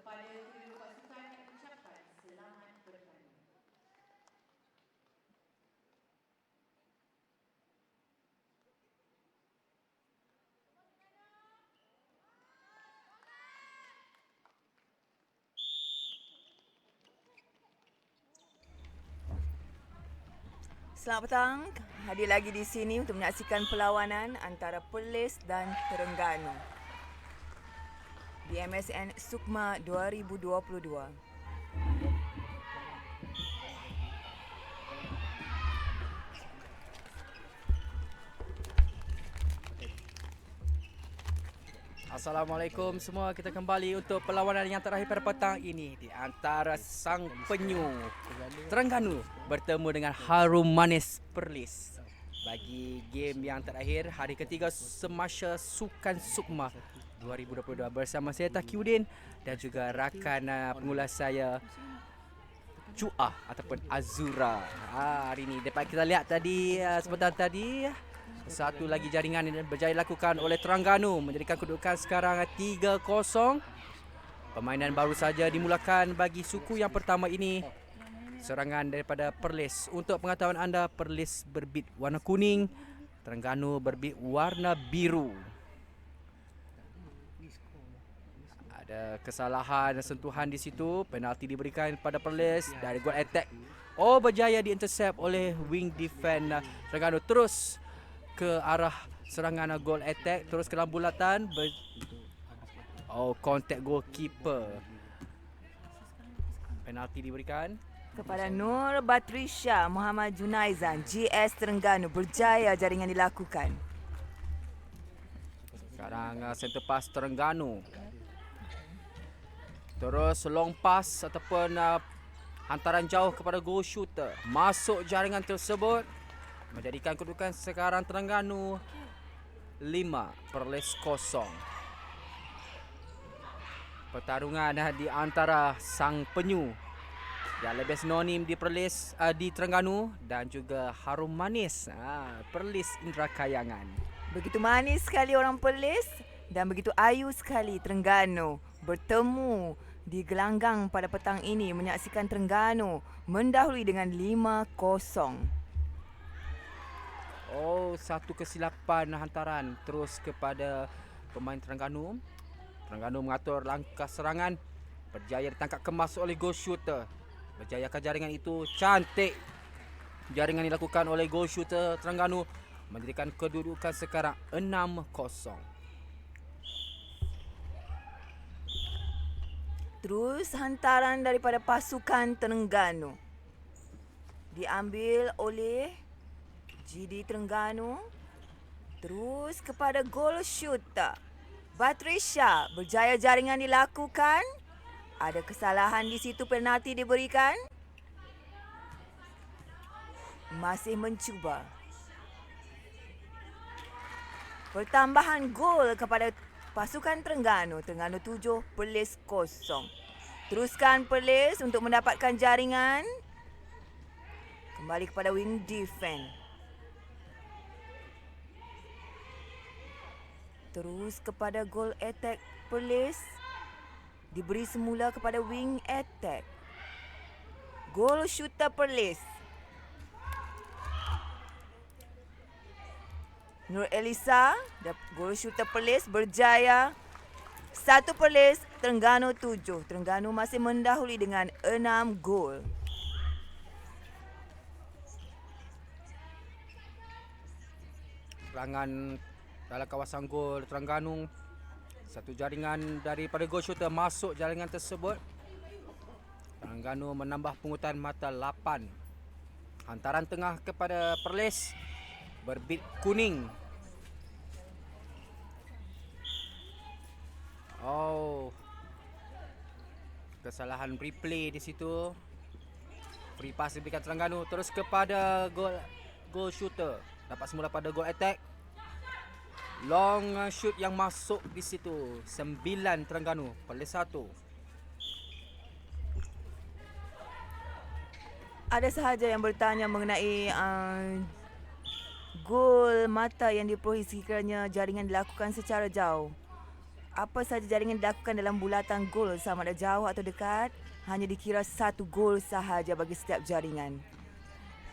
Kepada kedua pasukan ucapkan selamat bertanding. Selamat petang. Hadir lagi di sini untuk menyaksikan perlawanan antara Perlis dan Terengganu. Di MSN Sukma 2022. Assalamualaikum semua, kita kembali untuk perlawanan yang terakhir pada petang ini di antara Sang Penyu Terengganu bertemu dengan Harum Manis Perlis. Bagi game yang terakhir hari ketiga Semasa Sukan Sukma 2022 bersama saya Takiuddin dan juga rakan pengulas saya Cuah ataupun Azura. Hari ini dapat kita lihat tadi sebentar tadi satu lagi jaringan yang berjaya dilakukan oleh Terengganu menjadikan kedudukan sekarang 3-0. Permainan baru saja dimulakan bagi suku yang pertama ini. Serangan daripada Perlis. Untuk pengetahuan anda, Perlis berbit warna kuning, Terengganu berbit warna biru. Ada kesalahan sentuhan di situ, penalti diberikan pada Perlis dari goal attack. Oh, berjaya diintercept oleh wing defend Terengganu. Terus ke arah serangan goal attack, terus ke dalam bulatan. Contact goalkeeper. Penalti diberikan Kepada Nur Batrisha Muhammad Junaizan, GS Terengganu, berjaya jaringan dilakukan. sekarang. Center pass Terengganu. Terus long pass ataupun hantaran jauh kepada goal shooter. Masuk jaringan tersebut menjadikan kedudukan sekarang Terengganu 5 Perlis 0. Pertarungan di antara Sang Penyu yang lebih sinonim di Perlis di Terengganu dan juga Harum Manis Perlis Indra Kayangan. Begitu manis sekali orang Perlis dan begitu ayu sekali Terengganu bertemu di gelanggang pada petang ini menyaksikan Terengganu mendahului dengan 5-0. Satu kesilapan hantaran terus kepada pemain Terengganu. Terengganu mengatur langkah serangan, berjaya ditangkap kemas oleh goal shooter. Berjayakan jaringan itu, cantik jaringan dilakukan oleh goal shooter Terengganu menjadikan kedudukan sekarang 6-0. Terus hantaran daripada pasukan Terengganu diambil oleh GD Terengganu. Terus kepada goal shooter Batrisha, berjaya jaringan dilakukan. Ada kesalahan di situ, penalti diberikan. Masih mencuba. Pertambahan gol kepada pasukan Terengganu. Terengganu 7, Perlis 0. Teruskan Perlis untuk mendapatkan jaringan. Kembali kepada wing defense. Terus kepada goal attack Perlis. Diberi semula kepada wing attack. Goal shooter Perlis. Nur Elisa, goal shooter Perlis berjaya. 1 Perlis, Terengganu 7. Terengganu masih mendahului dengan 6 gol. Serangan dalam kawasan gol Terengganu. Satu jaringan daripada goal shooter masuk jaringan tersebut. Terengganu menambah pungutan mata 8. Hantaran tengah kepada Perlis berbit kuning. Kesalahan replay di situ. Free pass diberikan Terengganu terus kepada goal shooter. Dapat semula pada goal attack. Long shoot yang masuk di situ. 9 Terengganu, Perlis 1. Ada sahaja yang bertanya mengenai gol mata yang diperhisi kerana jaringan dilakukan secara jauh. apa sahaja jaringan dilakukan dalam bulatan gol sama ada jauh atau dekat, hanya dikira 1 gol sahaja bagi setiap jaringan.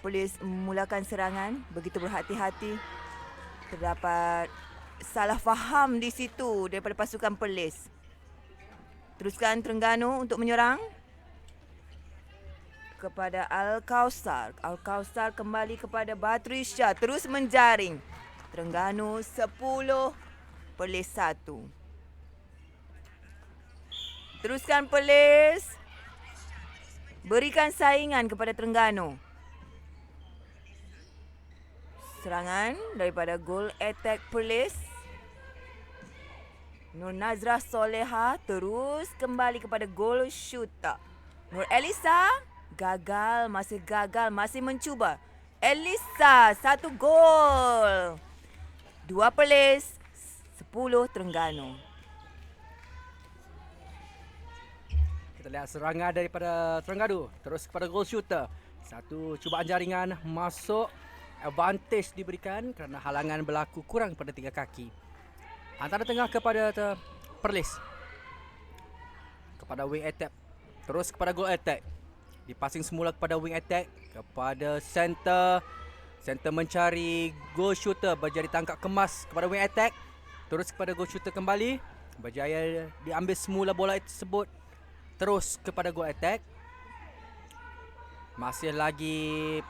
Polis memulakan serangan begitu berhati-hati. Terdapat salah faham di situ daripada pasukan Perlis. Teruskan Terengganu untuk menyerang kepada Al-Kausar. Al-Kausar kembali kepada Batrisya, terus menjaring. Terengganu 10, Perlis 1. Teruskan Perlis. Berikan saingan kepada Terengganu. Serangan daripada gol attack Perlis. Nur Nazrah Soleha terus kembali kepada gol shooter. Nur Elisa gagal, masih mencuba. Elisa 1 gol. 2 Perlis, 10 Terengganu. Kita lihat serangan daripada Terengganu. Terus kepada goal shooter. Satu cubaan jaringan masuk. Advantage diberikan kerana halangan berlaku kurang pada 3 kaki. Antara tengah kepada Perlis. Kepada wing attack. Terus kepada goal attack. Dipasing semula kepada wing attack. Kepada center. Center mencari goal shooter. Berjaya ditangkap kemas kepada wing attack. Terus kepada goal shooter kembali. Berjaya diambil semula bola tersebut. Terus kepada goal attack. Masih lagi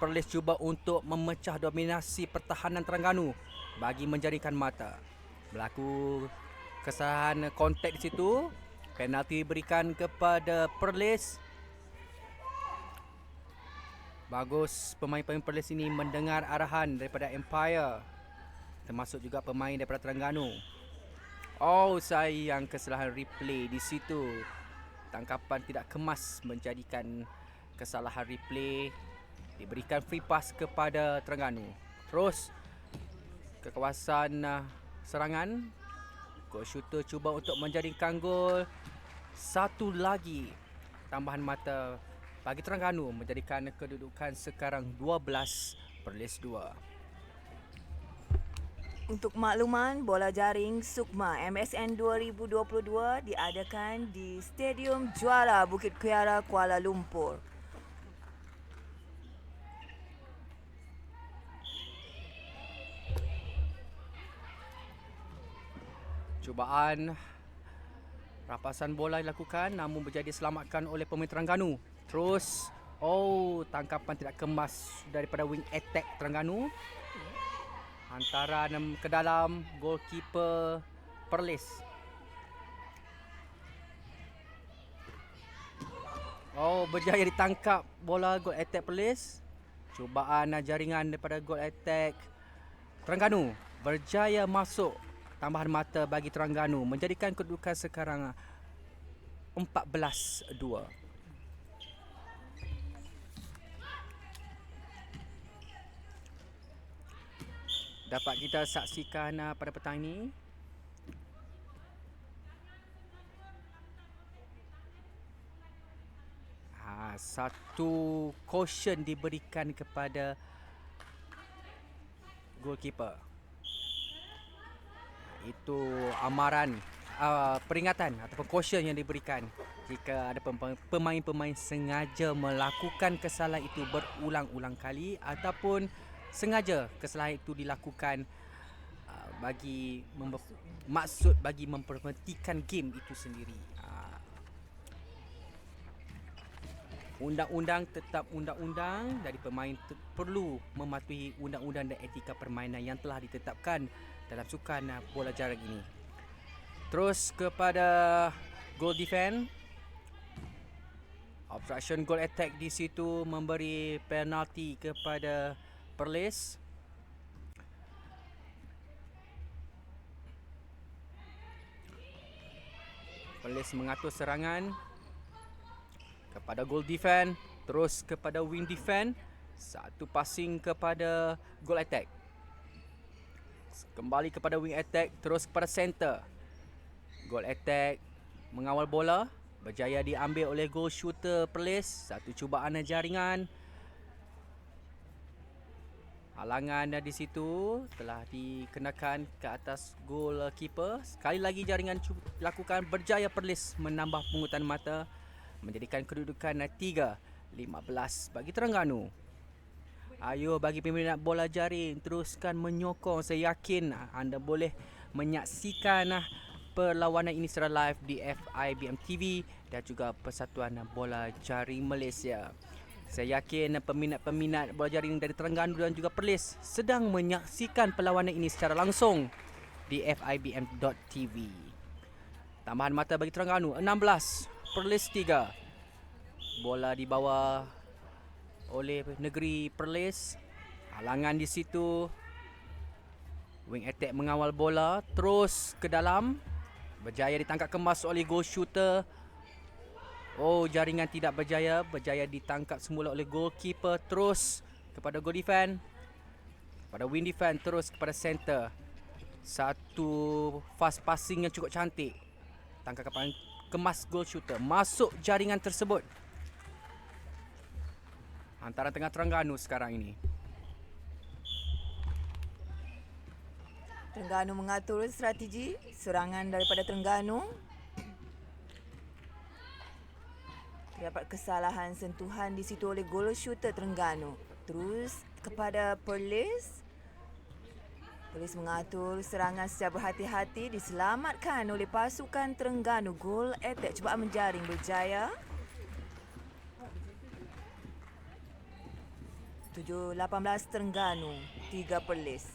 Perlis cuba untuk memecah dominasi pertahanan Terengganu bagi menjaringkan mata. Berlaku kesalahan kontak di situ. Penalti diberikan kepada Perlis. Bagus pemain-pemain Perlis ini mendengar arahan daripada Empire. Termasuk juga pemain daripada Terengganu. Oh, sayang kesalahan replay di situ. Tangkapan tidak kemas menjadikan kesalahan replay. Diberikan free pass kepada Terengganu. Terus ke kawasan serangan. Goal shooter cuba untuk menjaringkan gol. Satu lagi tambahan mata bagi Terengganu menjadikan kedudukan sekarang 12 Perlis 2. Untuk makluman, bola jaring Sukma MSN 2022 diadakan di Stadium Juara Bukit Kiara, Kuala Lumpur. Cubaan rapasan bola dilakukan namun berjaya diselamatkan oleh pemain Terengganu. Terus, tangkapan tidak kemas daripada wing attack Terengganu. Hantaran ke dalam goalkeeper Perlis. Berjaya ditangkap bola goal attack Perlis. Cubaan jaringan daripada goal attack Terengganu berjaya masuk. Tambahan mata bagi Terengganu menjadikan kedudukan sekarang 14-2. Dapat kita saksikan pada petang ini satu caution diberikan kepada goalkeeper. Itu amaran, peringatan ataupun caution yang diberikan jika ada pemain-pemain sengaja melakukan kesalahan itu berulang-ulang kali ataupun sengaja kesalahan itu dilakukan bagi maksud bagi memperhentikan game itu sendiri. Undang-undang tetap undang-undang, jadi pemain perlu mematuhi undang-undang dan etika permainan yang telah ditetapkan dalam sukan bola jaring ini. Terus kepada goal defense. Obstruction goal attack di situ memberi penalti kepada Perlis. Perlis mengatur serangan kepada goal defense, terus kepada wing defense. Satu passing kepada goal attack. Kembali kepada wing attack, terus kepada center. Goal attack mengawal bola, berjaya diambil oleh goal shooter Perlis. Satu cubaan jaringan. Halangan di situ telah dikenakan ke atas goalkeeper. Sekali lagi jaringan dilakukan, berjaya Perlis menambah pungutan mata menjadikan kedudukan 3-15 bagi Terengganu. Ayo bagi peminat bola jaring, teruskan menyokong. Saya yakin anda boleh menyaksikan perlawanan ini secara live di FIBM TV dan juga Persatuan Bola Jaring Malaysia. Saya yakin peminat-peminat bola jaring dari Terengganu dan juga Perlis sedang menyaksikan perlawanan ini secara langsung di FIBM.tv. Tambahan mata bagi Terengganu 16, Perlis 3. Bola dibawa oleh negeri Perlis. Halangan di situ. Wing attack mengawal bola terus ke dalam. Berjaya ditangkap kemas oleh goal shooter. Oh, jaringan tidak berjaya. Berjaya ditangkap semula oleh goalkeeper. Terus kepada goal defend. Kepada wing defend. Terus kepada center. Satu fast passing yang cukup cantik. Tangkapan kemas goal shooter. Masuk jaringan tersebut. Antara tengah Terengganu sekarang ini. Terengganu mengatur strategi serangan daripada Terengganu. Terdapat kesalahan sentuhan di situ oleh goal shooter Terengganu. Terus kepada Perlis. Perlis mengatur serangan secara berhati-hati, diselamatkan oleh pasukan Terengganu. Goal attack cubaan menjaring berjaya. 7-18 Terengganu, 3 Perlis.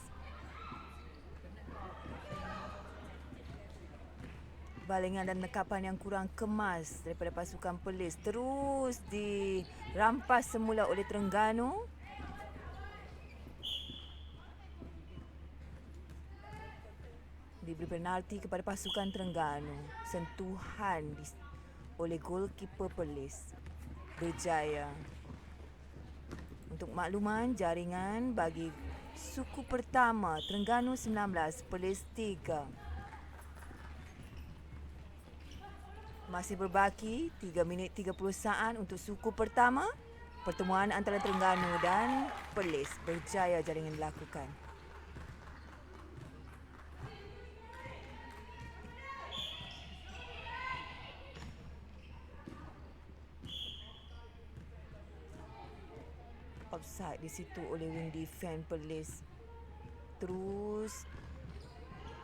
Balingan dan nekapan yang kurang kemas daripada pasukan Perlis terus dirampas semula oleh Terengganu. Diberi penalti kepada pasukan Terengganu. Sentuhan oleh goalkeeper Perlis. Berjaya. Untuk makluman, jaringan bagi suku pertama Terengganu 19, Perlis 3. Masih berbaki 3 minit 30 saat untuk suku pertama. Pertemuan antara Terengganu dan Perlis berjaya jaringan dilakukan. Offside di situ oleh wing defend Perlis. Terus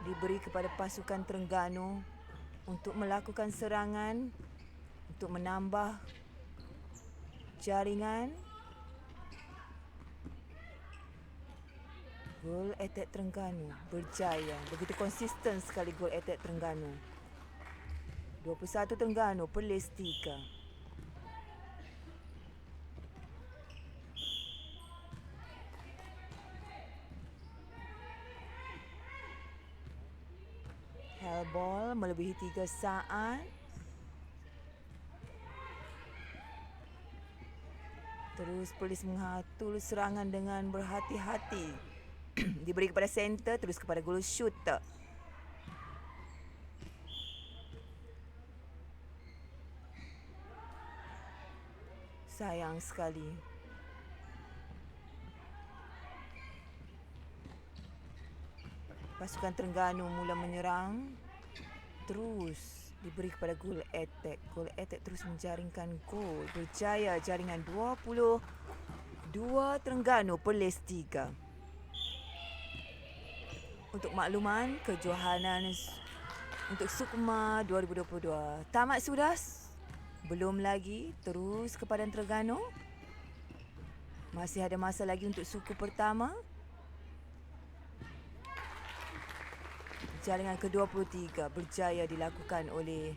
diberi kepada pasukan Terengganu untuk melakukan serangan, untuk menambah jaringan. Gol attack Terengganu berjaya. Begitu konsisten sekali gol attack Terengganu. 21 Terengganu, Perlis 3. Ball melebihi 3 saat. Terus Perlis mengatur serangan dengan berhati-hati. Diberi kepada center, terus kepada goal shooter. Sayang sekali. Pasukan Terengganu mula menyerang. Terus diberi kepada goal attack. Goal attack terus menjaringkan gol. Berjaya jaringan 22 Terengganu, Perlis 3. Untuk makluman, kejohanan untuk Sukma 2022 tamat sudah? Belum lagi. Terus kepada Terengganu. Masih ada masa lagi untuk suku pertama. Jaringan ke-23 berjaya dilakukan oleh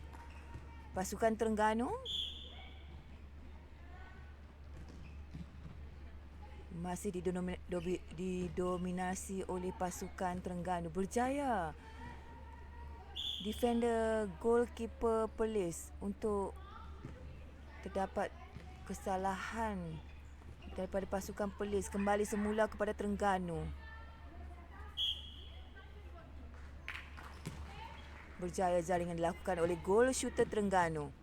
pasukan Terengganu. Masih didominasi oleh pasukan Terengganu. Berjaya defender goalkeeper Perlis untuk terdapat kesalahan daripada pasukan Perlis. Kembali semula kepada Terengganu. Berjaya jaringan dilakukan oleh goal shooter Terengganu.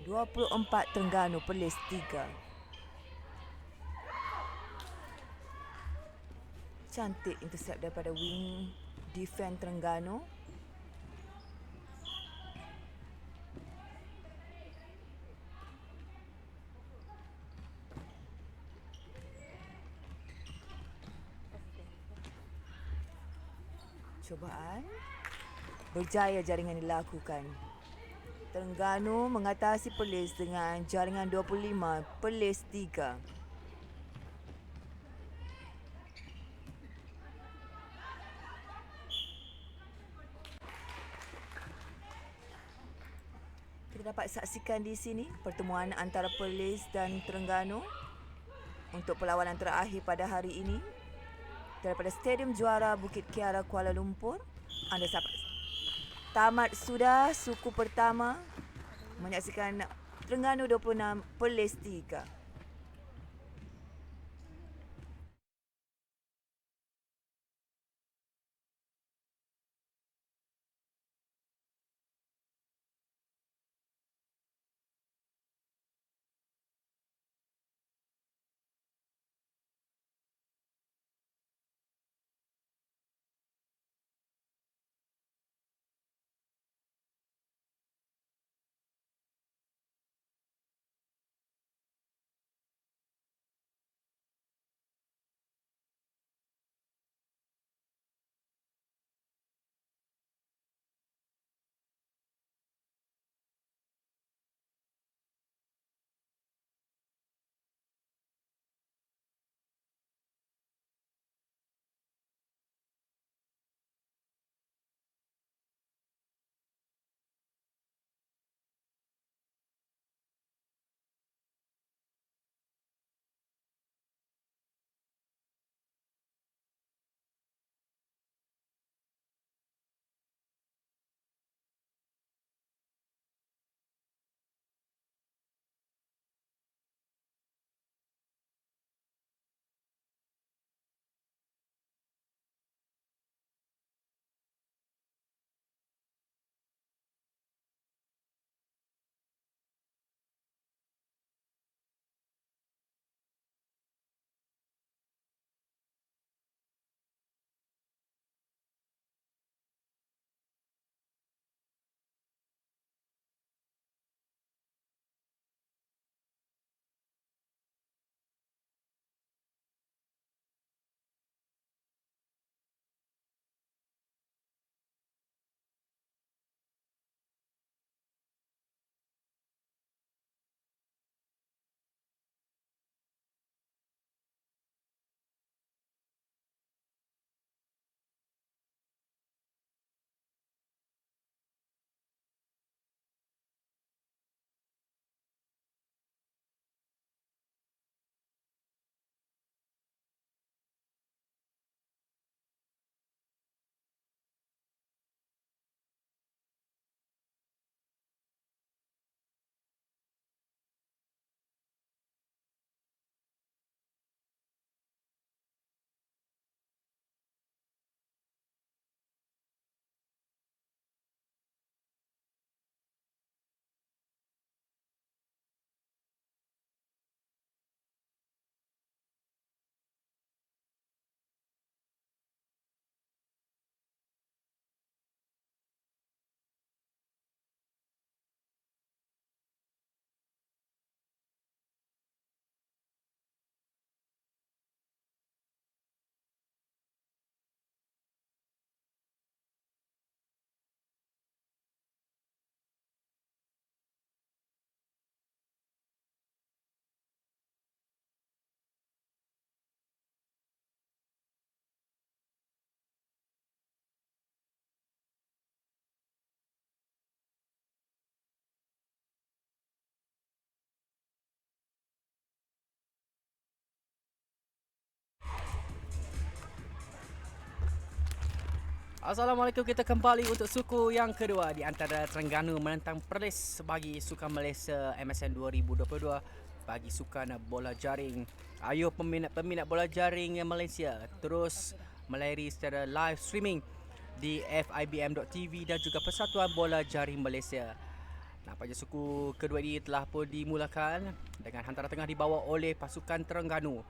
24 Terengganu, Perlis 3. Cantik intercept daripada wing defend Terengganu. Cubaan berjaya jaringan dilakukan. Terengganu mengatasi Perlis dengan jaringan 25, Perlis 3. Kita dapat saksikan di sini pertemuan antara Perlis dan Terengganu untuk perlawanan terakhir pada hari ini daripada Stadium Juara Bukit Kiara Kuala Lumpur. Anda dapat tamat sudah suku pertama menyaksikan Terengganu 26, Perlis 3. Assalamualaikum, kita kembali untuk suku yang kedua di antara Terengganu menentang Perlis bagi Sukan Malaysia MSN 2022 bagi sukan bola jaring. Ayo peminat-peminat bola jaring Malaysia terus melayari secara live streaming di FIBM.tv dan juga Persatuan Bola Jaring Malaysia. Nampaknya suku kedua ini telah pun dimulakan dengan hantaran tengah dibawa oleh pasukan Terengganu.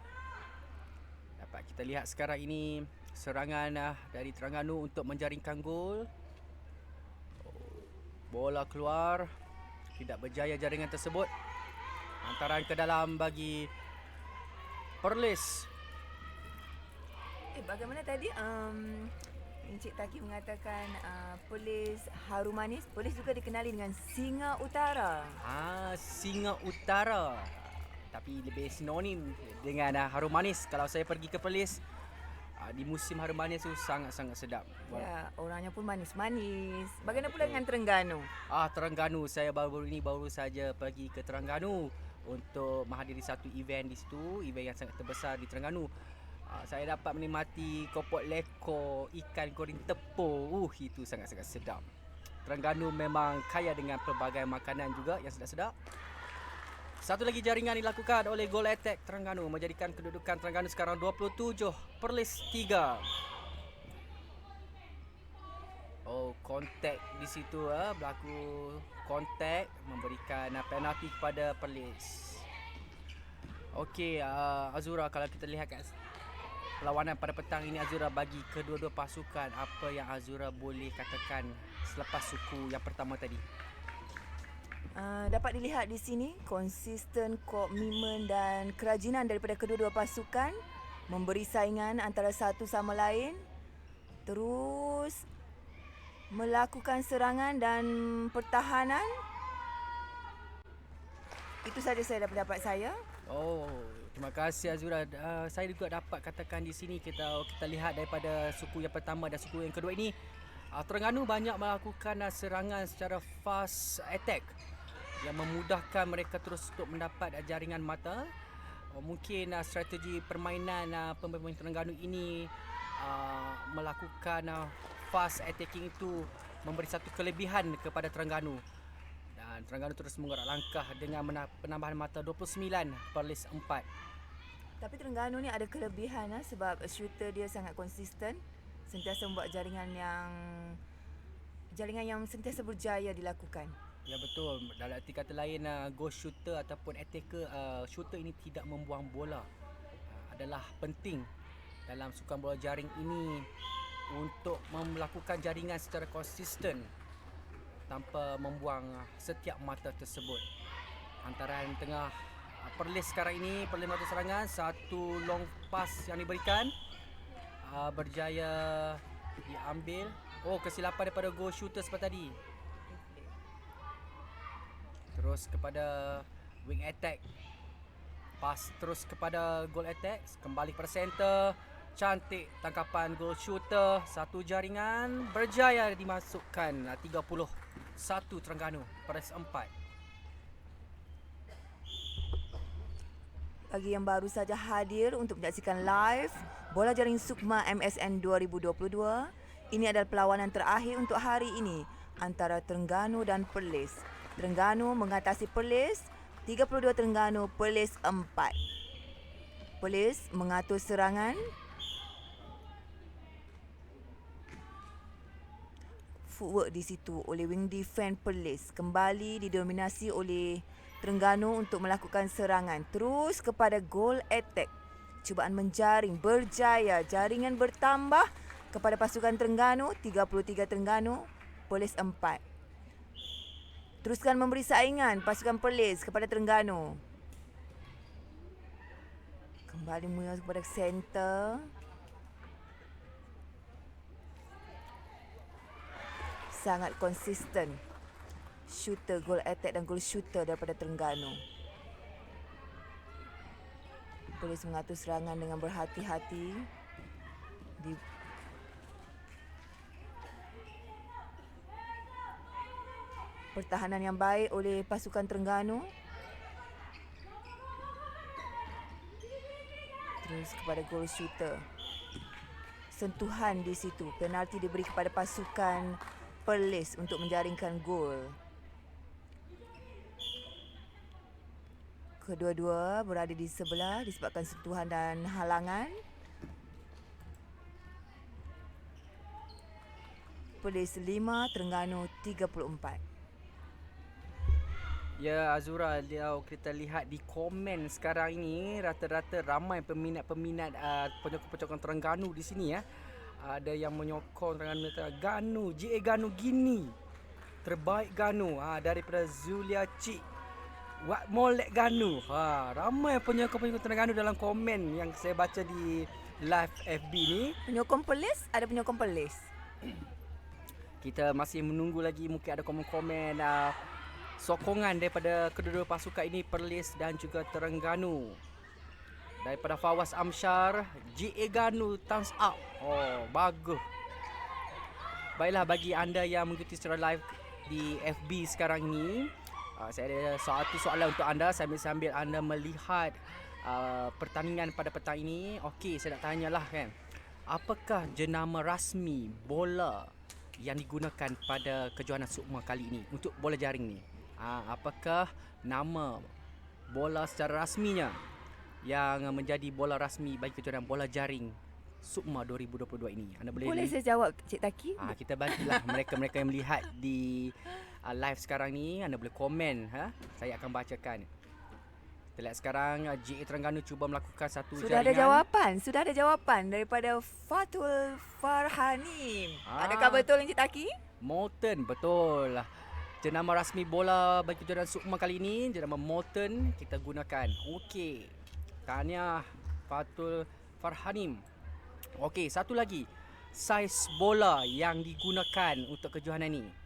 Dapat kita lihat sekarang ini serangan dari Terengganu untuk menjaringkan gol. Bola keluar, tidak berjaya jaringan tersebut. Hantaran ke dalam bagi Perlis. Bagaimana tadi Encik Taki mengatakan Perlis harum manis. Perlis juga dikenali dengan Singa Utara. Singa Utara. Tapi lebih sinonim dengan harum manis. Kalau saya pergi ke Perlis, di musim harum manis tu sangat-sangat sedap. Ya, orangnya pun manis-manis. Bagaimana pula dengan Terengganu? Terengganu, saya baru saja pergi ke Terengganu untuk menghadiri satu event di situ, event yang sangat terbesar di Terengganu. Saya dapat menikmati kopok leko, ikan goreng tepung. Itu sangat-sangat sedap. Terengganu memang kaya dengan pelbagai makanan juga yang sedap-sedap. Satu lagi jaringan dilakukan oleh Goal Attack Terengganu menjadikan kedudukan Terengganu sekarang 27, Perlis 3. Kontak di situ berlaku kontak memberikan penalti kepada Perlis. Okey, Azura, kalau kita lihat kat perlawanan pada petang ini, Azura, bagi kedua-dua pasukan, apa yang Azura boleh katakan selepas suku yang pertama tadi? Dapat dilihat di sini konsisten, komitmen dan kerajinan daripada kedua-dua pasukan memberi saingan antara satu sama lain, terus melakukan serangan dan pertahanan. Itu saja saya dapat saya. Terima kasih Azura. Saya juga dapat katakan di sini kita lihat daripada suku yang pertama dan suku yang kedua ini, Terengganu banyak melakukan serangan secara fast attack yang memudahkan mereka terus untuk mendapat jaringan mata. Mungkin strategi permainan pemain Terengganu ini melakukan fast attacking itu memberi satu kelebihan kepada Terengganu. Dan Terengganu terus menggerak langkah dengan penambahan mata 29, Perlis 4. Tapi Terengganu ni ada kelebihan sebab shooter dia sangat konsisten, sentiasa membuat jaringan yang sentiasa berjaya dilakukan. Ya, betul. Dalam arti kata lain, goal shooter ataupun attacker, shooter ini tidak membuang bola. Adalah penting dalam sukan bola jaring ini untuk melakukan jaringan secara konsisten tanpa membuang setiap mata tersebut. Hantaran tengah Perlis sekarang ini, Perlis mata serangan, satu long pass yang diberikan, berjaya diambil. Kesilapan daripada goal shooter seperti tadi. Terus kepada wing attack, pass terus kepada goal attack, kembali kepada center. Cantik tangkapan goal shooter, satu jaringan berjaya dimasukkan. 31 Terengganu, Perlis 4. Bagi yang baru saja hadir untuk menyaksikan live Bola Jaring Sukma MSN 2022, ini adalah perlawanan terakhir untuk hari ini antara Terengganu dan Perlis. Terengganu mengatasi Perlis 32 Terengganu, Perlis 4. Perlis mengatur serangan. Footwork di situ oleh wing defense Perlis. Kembali didominasi oleh Terengganu untuk melakukan serangan. Terus kepada goal attack. Cubaan menjaring berjaya. Jaringan bertambah kepada pasukan Terengganu. 33 Terengganu, Perlis 4. Teruskan memberi saingan pasukan Perlis kepada Terengganu. Kembali mengarah kepada center. Sangat konsisten shooter, goal attack dan goal shooter daripada Terengganu. Perlis mengatur serangan dengan berhati-hati. Pertahanan yang baik oleh pasukan Terengganu. Terus kepada goal shooter. Sentuhan di situ. Penalti diberi kepada pasukan Perlis untuk menjaringkan gol. Kedua-dua berada di sebelah disebabkan sentuhan dan halangan. Perlis 5, Terengganu 34. Ya Azura, kalau kita lihat di komen sekarang ini, rata-rata ramai peminat-peminat penyokong-penyokong Terengganu di sini ya. Ada yang menyokong Terengganu Ganu, GA Ganu Gini. Terbaik Ganu daripada Zulia Cik. Wat Molek Ganu. Ramai penyokong-penyokong Terengganu dalam komen yang saya baca di live FB ni. Penyokong Perlis, ada penyokong Perlis. Kita masih menunggu lagi, mungkin ada komen-komen sokongan daripada kedua-dua pasukan ini, Perlis dan juga Terengganu. Daripada Fawaz Amsyar, GA Ganu thumbs up. Oh, bagus. Baiklah, bagi anda yang mengikuti secara live di FB sekarang ini, saya ada satu soalan untuk anda sambil anda melihat pertandingan pada petang ini. Okey, saya nak tanyalah kan. Apakah jenama rasmi bola yang digunakan pada kejohanan SUKMA kali ini untuk bola jaring ni? Apakah nama bola secara rasminya yang menjadi bola rasmi bagi kejohanan bola jaring SUKMA 2022 ini? Anda Boleh saya jawab, Cik Taki? Kita bagilah mereka-mereka yang melihat di live sekarang ni. Anda boleh komen. Saya akan bacakan. Kita lihat sekarang GA Terengganu cuba melakukan satu jaringan. Sudah ada jawapan daripada Fatul Farhanim. Adakah betul Encik Taki? Molten, betul. Jenama rasmi bola bagi kejohanan SUKMA kali ini, jenama Molten kita gunakan. Okey. Tahniah Fatul Farhanim. Okey, satu lagi. Saiz bola yang digunakan untuk kejohanan ini.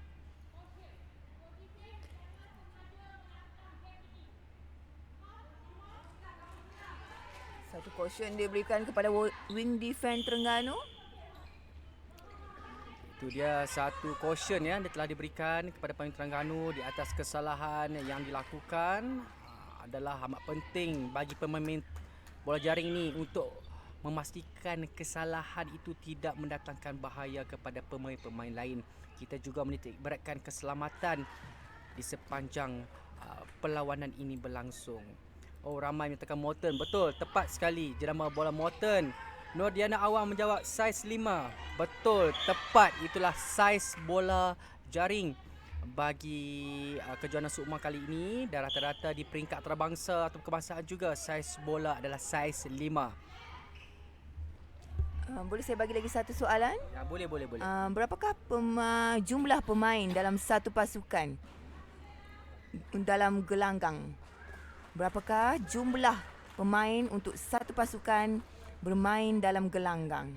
Satu caution diberikan kepada wing defend Terengganu. Itu dia satu caution yang dia telah diberikan kepada pemain Terengganu di atas kesalahan yang dilakukan. Adalah amat penting bagi pemain bola jaring ini untuk memastikan kesalahan itu tidak mendatangkan bahaya kepada pemain-pemain lain. Kita juga menitik beratkan keselamatan di sepanjang perlawanan ini berlangsung. Oh, ramai menyatakan Molten. Betul, tepat sekali. Jenama bola Molten. Nordiana Awang menjawab saiz 5. Betul, tepat. Itulah saiz bola jaring bagi kejohanan SUKMA kali ini. Dan rata-rata di peringkat antarabangsa atau kebangsaan juga saiz bola adalah saiz 5. Boleh saya bagi lagi satu soalan? Ya, boleh. Berapakah jumlah pemain dalam satu pasukan dalam gelanggang? Berapakah jumlah pemain untuk satu pasukan bermain dalam gelanggang?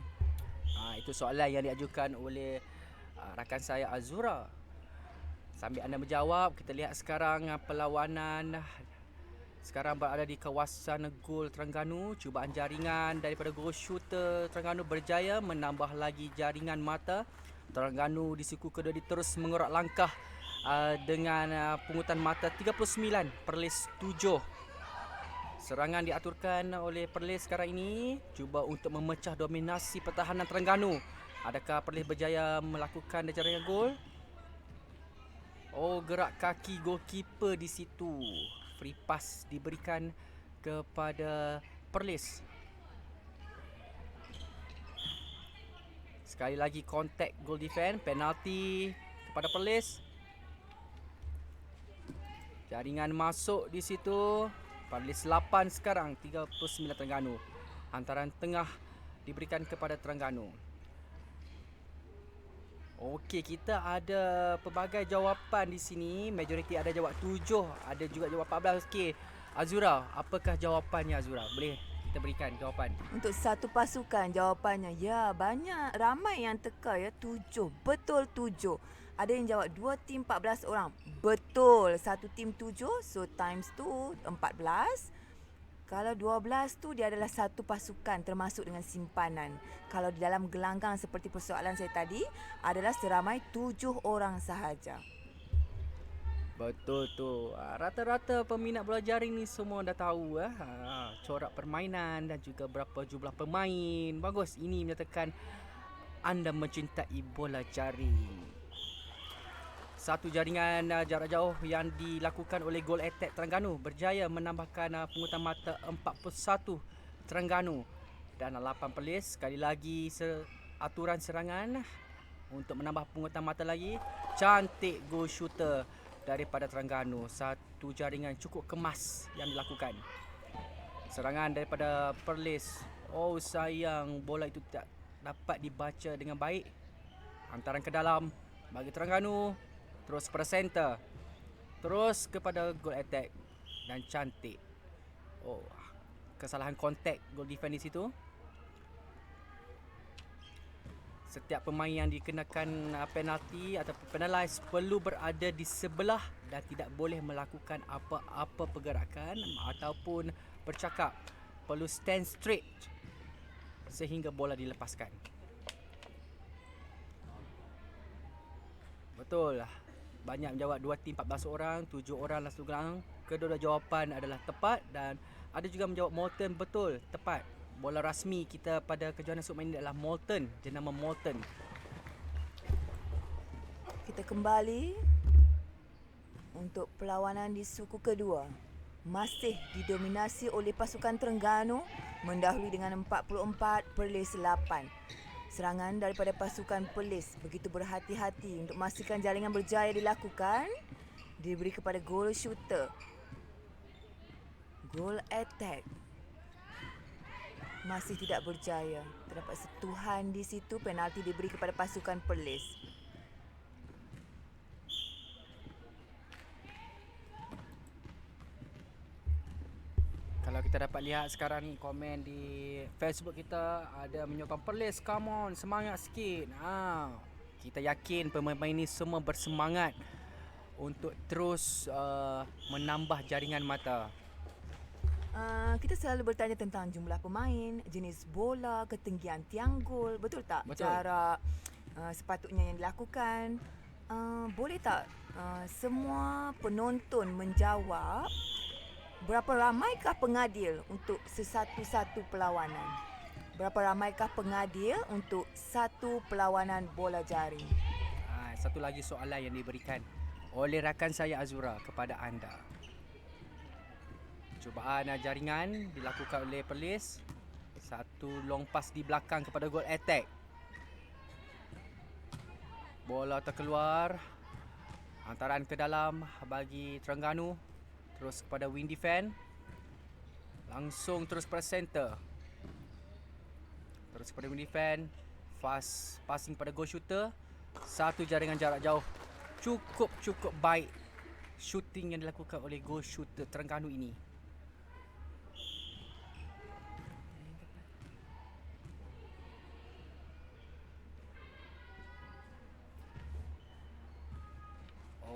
Itu soalan yang diajukan oleh rakan saya Azura. Sambil anda menjawab, kita lihat sekarang perlawanan sekarang berada di kawasan gol Terengganu. Cubaan jaringan daripada gol shooter Terengganu berjaya menambah lagi jaringan mata. Terengganu di siku kedua terus mengerak langkah dengan pungutan mata 39 Perlis 7. Serangan diaturkan oleh Perlis sekarang ini, cuba untuk memecah dominasi pertahanan Terengganu. Adakah Perlis berjaya melakukan jaringan gol? Oh, gerak kaki goalkeeper di situ. Free pass diberikan kepada Perlis. Sekali lagi kontak goal defense, penalti kepada Perlis. Jaringan masuk di situ. Perlis 8 sekarang, 39 Terengganu. Hantaran tengah diberikan kepada Terengganu. Okey, kita ada pelbagai jawapan di sini. Majoriti ada jawab 7, ada juga jawab 14. Okey, Azura, apakah jawapannya Azura? Boleh kita berikan jawapan? Untuk satu pasukan jawapannya, ya banyak, ramai yang teka ya, 7. Betul 7. Ada yang jawab 2 tim 14 orang. Betul, satu tim 7, so times 2, 14. Kalau 12 tu dia adalah satu pasukan termasuk dengan simpanan. Kalau di dalam gelanggang seperti persoalan saya tadi adalah seramai 7 orang sahaja. Betul tu. Rata-rata peminat bola jaring ni semua dah tahu corak permainan dan juga berapa jumlah pemain. Bagus, ini menyatakan anda mencintai bola jaring. Satu jaringan jarak jauh yang dilakukan oleh Goal Attack Terengganu berjaya menambahkan pungutan mata 41 Terengganu dan 8 Perlis. Sekali lagi aturan serangan untuk menambah pungutan mata lagi. Cantik goal shooter daripada Terengganu. Satu jaringan cukup kemas yang dilakukan. Serangan daripada Perlis. Oh sayang, bola itu dapat dibaca dengan baik. Hantaran ke dalam bagi Terengganu, terus kepada center, terus kepada goal attack dan cantik. Oh, kesalahan kontak goal defense di situ. Setiap pemain yang dikenakan penalti atau penalize perlu berada di sebelah dan tidak boleh melakukan apa-apa pergerakan ataupun bercakap. Perlu stand straight sehingga bola dilepaskan. Betul lah. Banyak menjawab 2 tim 14 orang, 7 orang lah seorang. Kedua-dua jawapan adalah tepat dan ada juga menjawab Molten betul, tepat. Bola rasmi kita pada kejohanan Sukan ini adalah Molten, jenama Molten. Kita kembali untuk perlawanan di suku kedua. Masih didominasi oleh pasukan Terengganu mendahului dengan 44-8. Serangan daripada pasukan Perlis begitu berhati-hati untuk memastikan jaringan berjaya dilakukan. Diberi kepada goal shooter. Goal attack. Masih tidak berjaya. Terdapat sentuhan di situ, penalti diberi kepada pasukan Perlis. Kalau kita dapat lihat sekarang ni komen di Facebook kita ada menyokong Perlis, come on, semangat sikit. Kita yakin pemain-pemain ini semua bersemangat untuk terus menambah jaringan mata. Kita selalu bertanya tentang jumlah pemain, jenis bola, ketinggian tiang gol, betul tak? Betul. Cara sepatutnya yang dilakukan. Boleh tak semua penonton menjawab berapa ramaikah pengadil untuk sesatu-satu perlawanan? Berapa ramaikah pengadil untuk satu perlawanan bola jaring? Satu lagi soalan yang diberikan oleh rakan saya Azura kepada anda. Cubaan jaringan dilakukan oleh Perlis. Satu long pass di belakang kepada goal attack. Bola terkeluar. Hantaran ke dalam bagi Terengganu. Terus kepada wing defend. Langsung terus kepada center. Terus kepada wing defend. Fast passing pada goal shooter. Satu jaringan jarak jauh. Cukup baik shooting yang dilakukan oleh goal shooter Terengganu ini.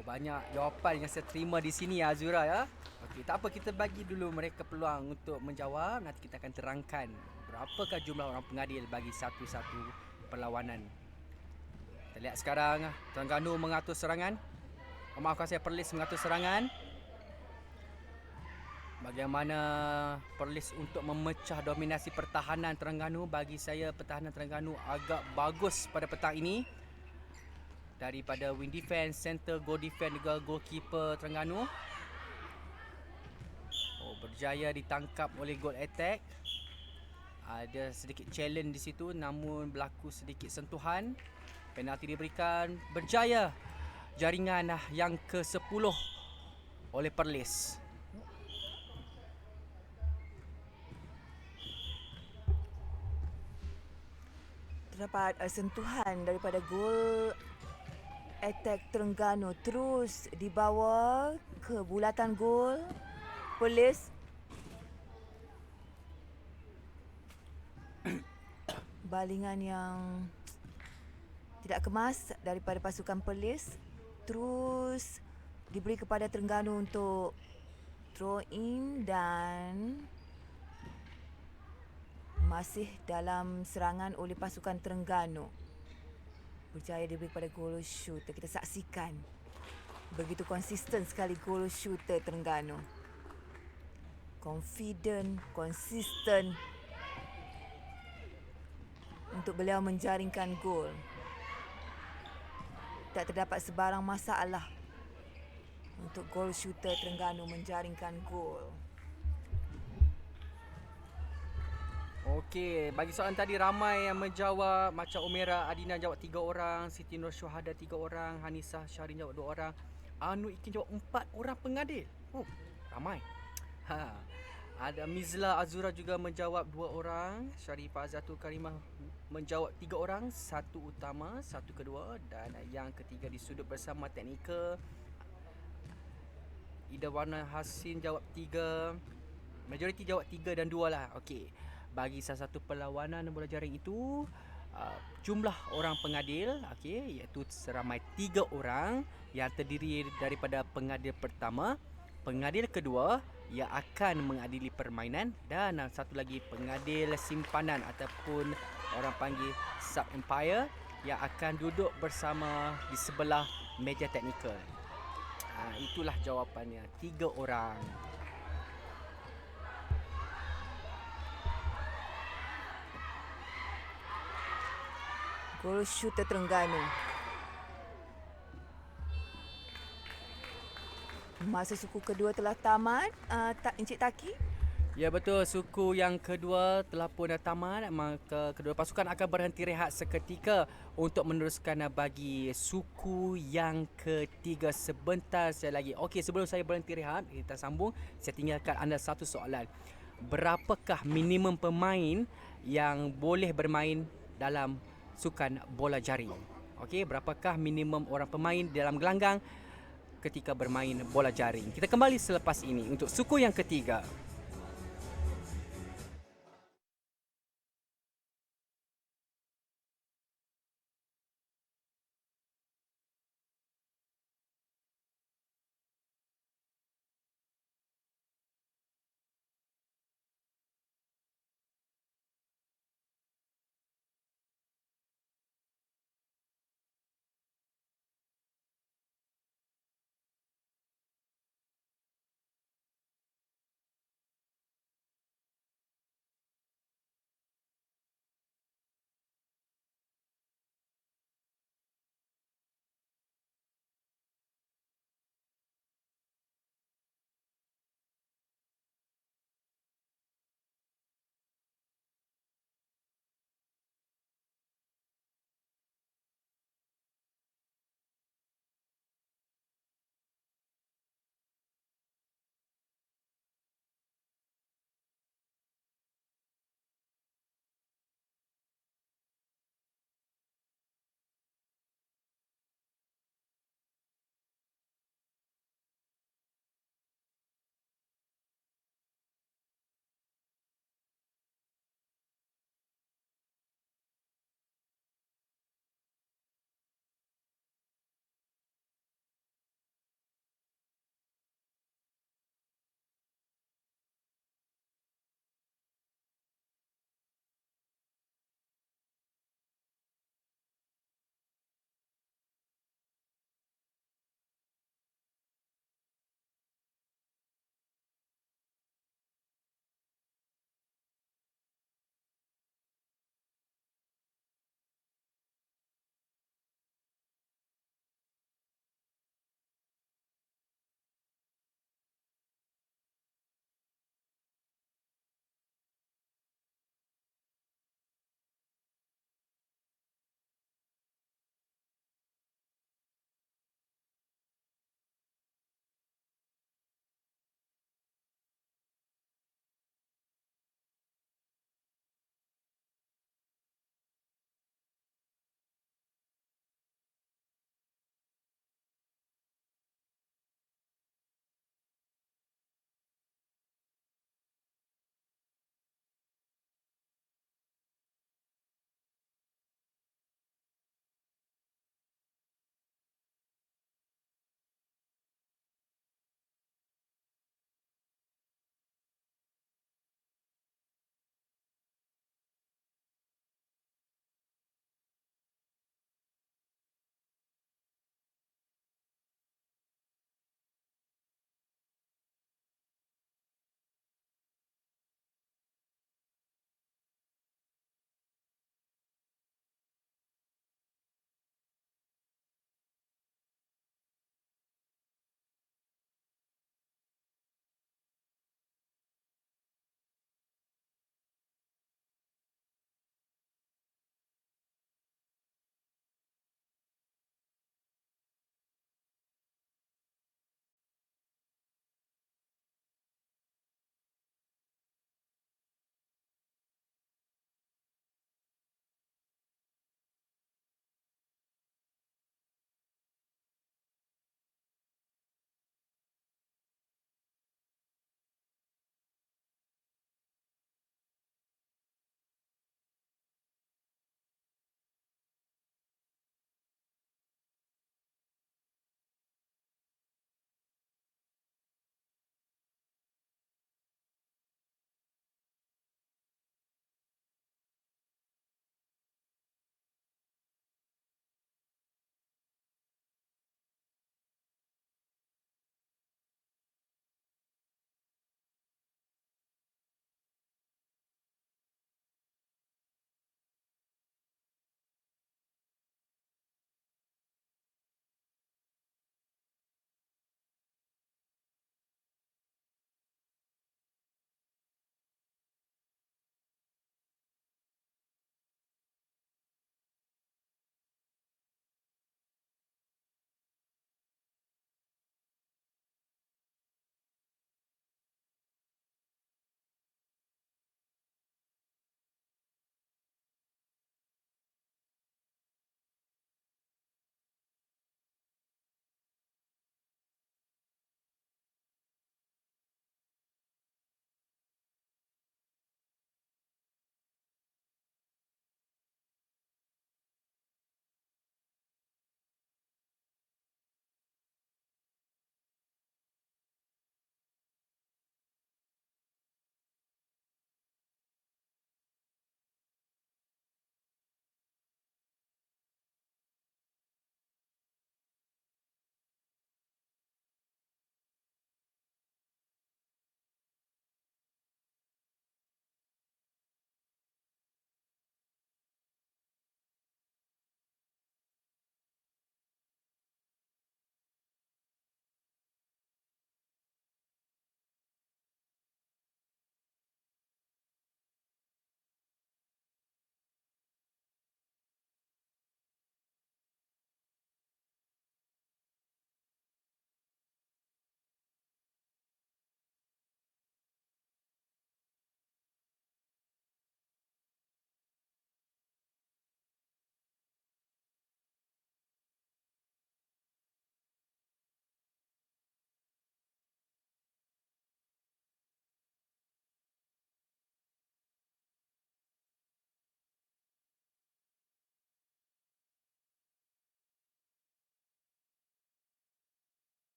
Banyak jawapan yang saya terima di sini Azura ya. Okey, tak apa, kita bagi dulu mereka peluang untuk menjawab. Nanti kita akan terangkan berapakah jumlah orang pengadil bagi satu-satu perlawanan. Kita lihat sekarang Terengganu mengatur serangan. Maafkan saya, Perlis mengatur serangan. Bagaimana Perlis untuk memecah dominasi pertahanan Terengganu? Bagi saya pertahanan Terengganu agak bagus pada petang ini. Daripada wing defense, center, goal defense juga goalkeeper Terengganu. Berjaya ditangkap oleh goal attack. Ada sedikit challenge di situ namun berlaku sedikit sentuhan. Penalti diberikan. Berjaya jaringan yang ke-10 oleh Perlis. Terdapat sentuhan daripada gol attack Terengganu, terus dibawa ke bulatan gol Perlis. Balingan yang tidak kemas daripada pasukan Perlis, terus diberi kepada Terengganu untuk throw in dan masih dalam serangan oleh pasukan Terengganu. Berjaya diberi kepada goal shooter. Kita saksikan begitu konsisten sekali goal shooter Terengganu. Confident, konsisten untuk beliau menjaringkan gol. Tak terdapat sebarang masalah untuk goal shooter Terengganu menjaringkan gol. Okey, bagi soalan tadi ramai yang menjawab. Macam Umera Adina jawab 3 orang, Siti Nur Syuhada 3 orang, Hanisah Syahrin jawab 2 orang, Anu Ikin jawab 4 orang pengadil. Ramai. Ada Mizla Azura juga menjawab 2 orang, Syarifah Azatul Karimah menjawab 3 orang, satu utama, satu kedua dan yang ketiga di sudut bersama teknikal. Ida Warna Hasin jawab 3. Majoriti jawab 3 dan 2 lah. Okey. Bagi salah satu perlawanan bola jaring itu, jumlah orang pengadil, okey, iaitu seramai 3 orang yang terdiri daripada pengadil pertama, pengadil kedua yang akan mengadili permainan dan satu lagi pengadil simpanan ataupun orang panggil sub umpire yang akan duduk bersama di sebelah meja teknikal. Itulah jawapannya, 3 orang. Gol shooter Terengganu. Masa suku kedua telah tamat, Encik Taki. Ya betul, suku yang kedua telah pun tamat, maka kedua pasukan akan berhenti rehat seketika untuk meneruskan bagi suku yang ketiga sebentar saya lagi. Okey, sebelum saya berhenti rehat, kita sambung. Saya tinggalkan anda satu soalan. Berapakah minimum pemain yang boleh bermain dalam sukan bola jaring? Okey, berapakah minimum orang pemain dalam gelanggang ketika bermain bola jaring? Kita kembali selepas ini untuk suku yang ketiga.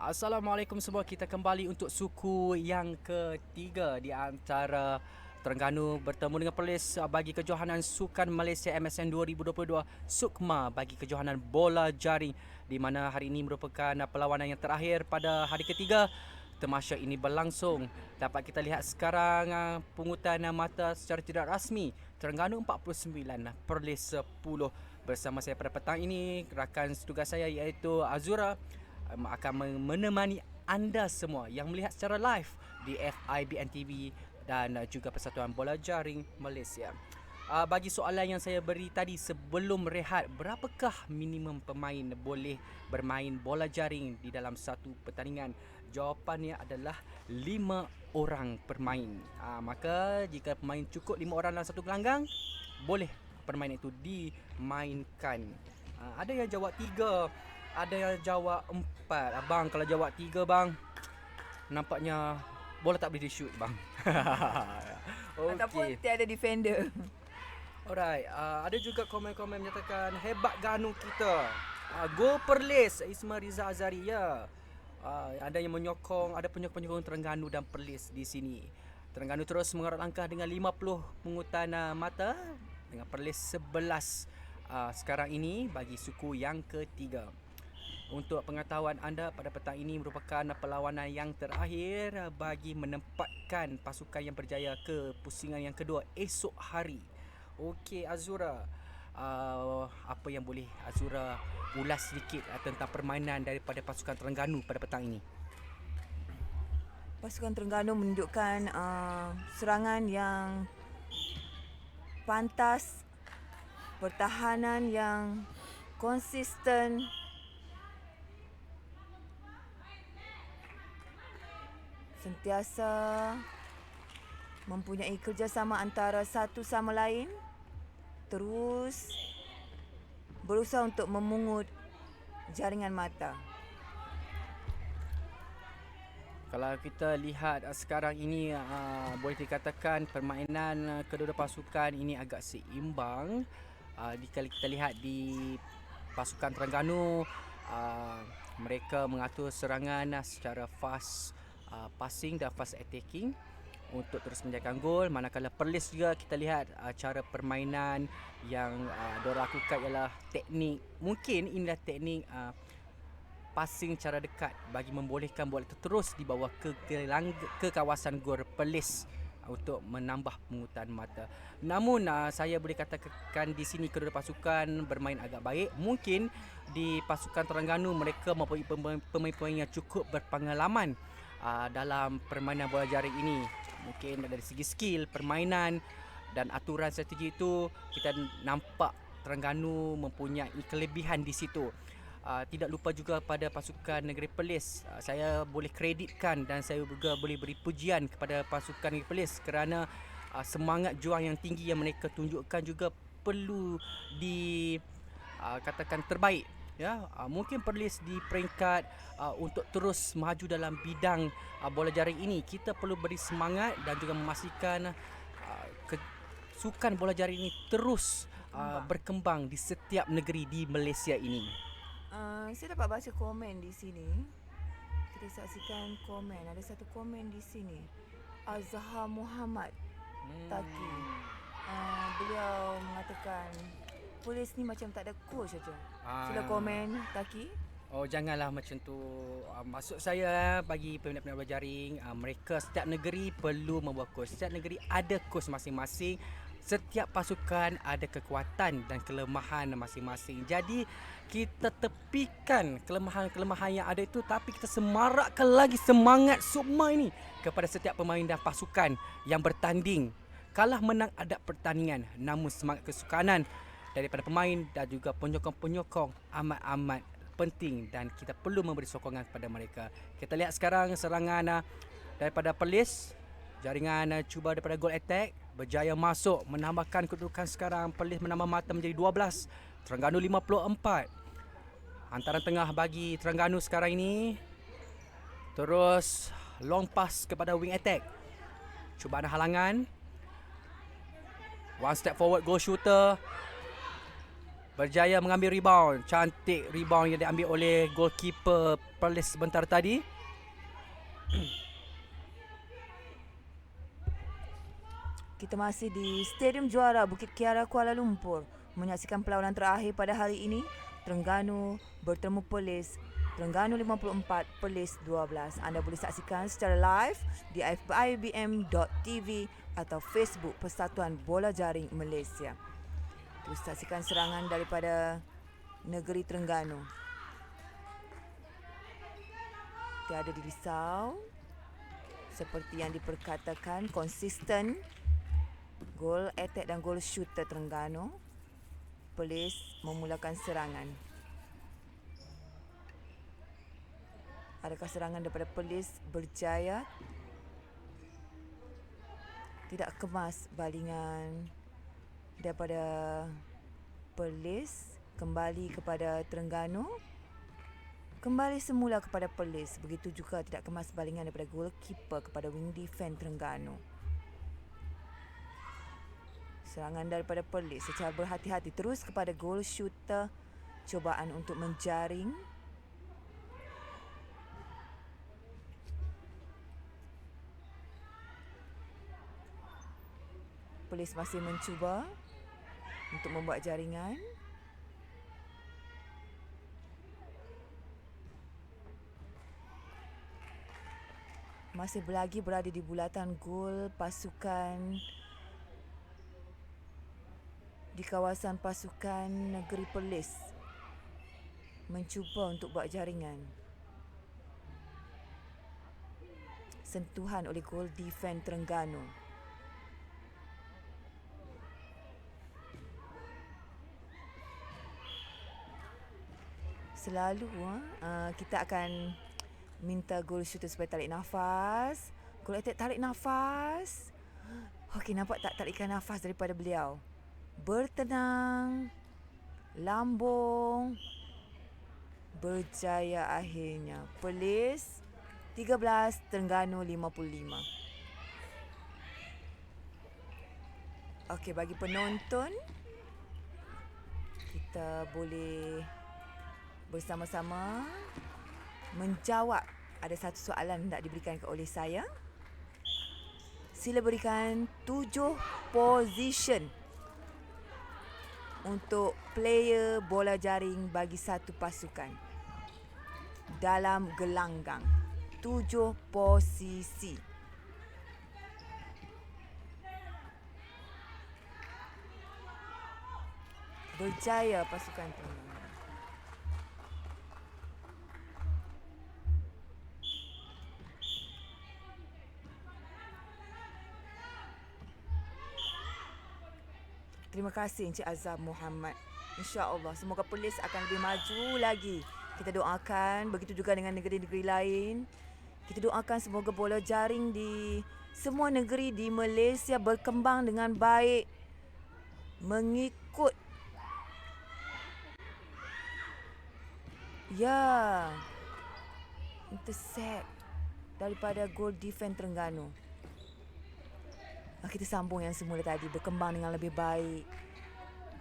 Assalamualaikum semua. Kita kembali untuk suku yang ketiga di antara Terengganu bertemu dengan Perlis bagi kejohanan Sukan Malaysia MSN 2022 Sukma bagi kejohanan bola jaring, di mana hari ini merupakan perlawanan yang terakhir pada hari ketiga. Tamasya ini berlangsung. Dapat kita lihat sekarang pungutan mata secara tidak rasmi. Terengganu 49, Perlis 10. Bersama saya pada petang ini, rakan tugas saya iaitu Azura akan menemani anda semua yang melihat secara live di FIBN TV dan juga Persatuan Bola Jaring Malaysia. Bagi soalan yang saya beri tadi sebelum rehat, berapakah minimum pemain boleh bermain bola jaring di dalam satu pertandingan? Jawapannya adalah 5 orang bermain. Maka jika pemain cukup 5 orang dalam satu gelanggang, boleh permainan itu dimainkan. Ada yang jawab 3, ada yang jawab 4. Abang kalau jawab 3 bang, nampaknya bola tak boleh di-shoot bang. Ataupun Okey. tiada defender. Alright, ada juga komen-komen menyatakan hebat Ganu kita. Go Perlis, Isma Riza Azari ya. Ada yang menyokong, ada penyokong Terengganu dan Perlis di sini. Terengganu terus mengarut langkah dengan 50 pungutan mata dengan Perlis 11 sekarang ini bagi suku yang ketiga. Untuk pengetahuan anda, pada petang ini merupakan perlawanan yang terakhir bagi menempatkan pasukan yang berjaya ke pusingan yang kedua esok hari. Okey Azura, apa yang boleh Azura ulas sedikit tentang permainan daripada pasukan Terengganu pada petang ini? Pasukan Terengganu menunjukkan serangan yang pantas, pertahanan yang konsisten, sentiasa mempunyai kerjasama antara satu sama lain, terus berusaha untuk memungut jaringan mata. Kalau kita lihat sekarang ini, boleh dikatakan permainan kedua-dua pasukan ini agak seimbang. Jika kita lihat di pasukan Terengganu, mereka mengatur serangan secara fast passing dan fast attacking untuk terus menjadikan gol. Manakala Perlis juga kita lihat cara permainan yang diorang lakukan ialah teknik, mungkin inilah teknik passing cara dekat bagi membolehkan bola itu terus dibawa ke kawasan gol Perlis untuk menambah pungutan mata. Namun saya boleh katakan di sini kedua pasukan bermain agak baik. Mungkin di pasukan Terengganu mereka mempunyai pemain-pemain yang cukup berpengalaman dalam permainan bola jaring ini. Mungkin dari segi skill, permainan dan aturan strategi itu kita nampak Terengganu mempunyai kelebihan di situ. Tidak lupa juga pada pasukan Negeri Perlis. Saya boleh kreditkan dan saya juga boleh beri pujian kepada pasukan Negeri Perlis kerana semangat juang yang tinggi yang mereka tunjukkan juga perlu dikatakan terbaik. Ya, mungkin Perlis di peringkat untuk terus maju dalam bidang bola jaring ini, kita perlu beri semangat dan juga memastikan sukan bola jaring ini terus berkembang di setiap negeri di Malaysia ini. Saya dapat baca komen di sini. Kita saksikan komen. Ada satu komen di sini. Azhar Muhammad Taki. Beliau mengatakan Polis ni macam tak ada coach saja. Sila komen Taki. Oh, janganlah macam tu. Maksud saya bagi peminat-peminat bola jaring, mereka setiap negeri perlu membuat coach. Setiap negeri ada coach masing-masing. Setiap pasukan ada kekuatan dan kelemahan masing-masing. Jadi kita tepikan kelemahan-kelemahan yang ada itu, tapi kita semarakkan lagi semangat Sukma ini kepada setiap pemain dan pasukan yang bertanding. Kalah menang ada pertandingan, namun semangat kesukanan daripada pemain dan juga penyokong-penyokong amat-amat penting dan kita perlu memberi sokongan kepada mereka. Kita lihat sekarang serangan daripada Perlis. Jaringan cuba daripada goal attack berjaya masuk, menambahkan kedudukan sekarang Perlis menambah mata menjadi 12. Terengganu 54. Hantaran tengah bagi Terengganu sekarang ini. Terus long pass kepada wing attack. Cubaan halangan. One step forward goal shooter. berjaya mengambil rebound. Cantik rebound yang diambil oleh goalkeeper Perlis sebentar tadi. Kita masih di Stadium Juara Bukit Kiara Kuala Lumpur menyaksikan perlawanan terakhir pada hari ini. Terengganu bertemu Perlis. Terengganu 54, Perlis 12. Anda boleh saksikan secara live di fibm.tv atau Facebook Persatuan Bola Jaring Malaysia. Terus saksikan serangan daripada negeri Terengganu. Tiada dirisau. Seperti yang diperkatakan, konsisten. Gol attack dan gol shooter Terengganu. Perlis memulakan serangan. Adakah serangan daripada Perlis berjaya? Tidak kemas balingan daripada Perlis. Kembali kepada Terengganu. Kembali semula kepada Perlis. Begitu juga tidak kemas balingan daripada goalkeeper kepada wing defend Terengganu. Serangan daripada Perlis secara berhati-hati terus kepada goal shooter. Cubaan untuk menjaring. Perlis masih mencuba untuk membuat jaringan. Masih lagi berada di bulatan gol pasukan di kawasan pasukan negeri Perlis. Mencuba untuk buat jaringan. Sentuhan oleh gol defend Terengganu. Selalu kita akan minta gol shooter supaya tarik nafas. Gol attack tarik nafas. Okey, nampak tak tarikan nafas daripada beliau? Bertenang, lambung, berjaya akhirnya. Perlis 13, Terengganu 55. Okey, bagi penonton, kita boleh bersama-sama menjawab. Ada satu soalan nak diberikan oleh saya. Sila berikan 7 position untuk player bola jaring bagi satu pasukan dalam gelanggang. 7 posisi. Berjaya pasukan Terengganu. Terima kasih Encik Azam Muhammad. InsyaAllah semoga Perlis akan lebih maju lagi. Kita doakan, begitu juga dengan negeri-negeri lain. Kita doakan semoga bola jaring di semua negeri di Malaysia berkembang dengan baik. Mengikut intercept daripada gol defend Terengganu. Kita sambung yang semula tadi, berkembang dengan lebih baik.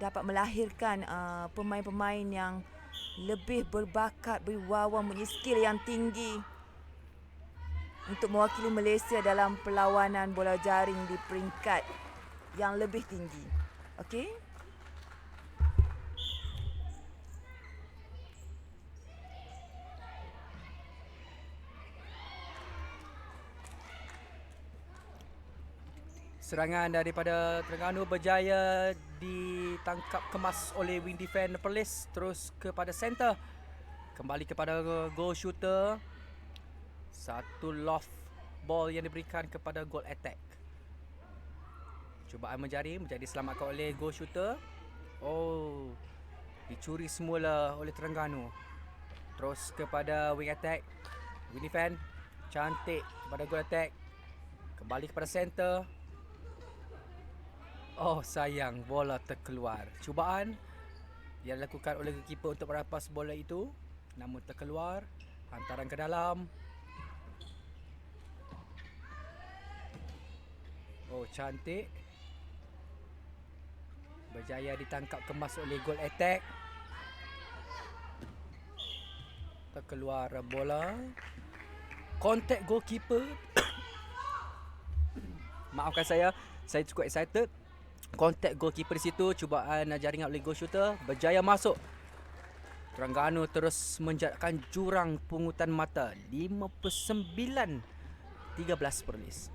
Dapat melahirkan pemain-pemain yang lebih berbakat, berwawasan, mempunyai skill yang tinggi untuk mewakili Malaysia dalam perlawanan bola jaring di peringkat yang lebih tinggi. Okey? Serangan daripada Terengganu berjaya ditangkap kemas oleh wing defend Perlis. Terus kepada center. Kembali kepada goal shooter. Satu loft ball yang diberikan kepada goal attack. Cubaan menjaring menjadi diselamatkan oleh goal shooter. Oh, dicuri semula oleh Terengganu. Terus kepada wing attack. Wing defend. Cantik kepada goal attack. Kembali kepada center. Oh sayang, bola terkeluar. Cubaan yang dilakukan oleh keeper untuk merampas bola itu, namun terkeluar. Hantaran ke dalam. Oh cantik. Berjaya ditangkap kemas oleh goal attack. Terkeluar bola. Kontak goalkeeper. Maafkan saya cukup excited. Kontak goalkeeper di situ, cubaan jaringan oleh goal shooter, berjaya masuk. Terengganu terus menjarakkan jurang pungutan mata 59-13 Perlis.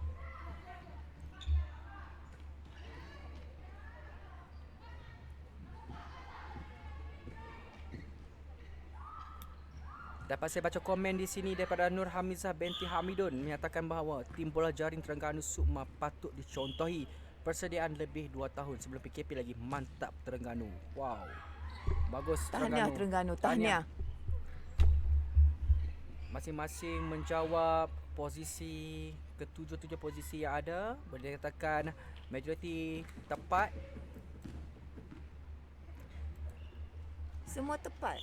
Dapat saya baca komen di sini daripada Nur Hamizah binti Hamidun menyatakan bahawa tim bola jaring Terengganu Sukma patut dicontohi. Persediaan lebih 2 tahun sebelum PKP lagi. Mantap Terengganu. Wow. Bagus Tahniah Terengganu, tahniah. Masing-masing menjawab posisi ketujuh posisi yang ada. Boleh dikatakan majoriti tepat. Semua tepat.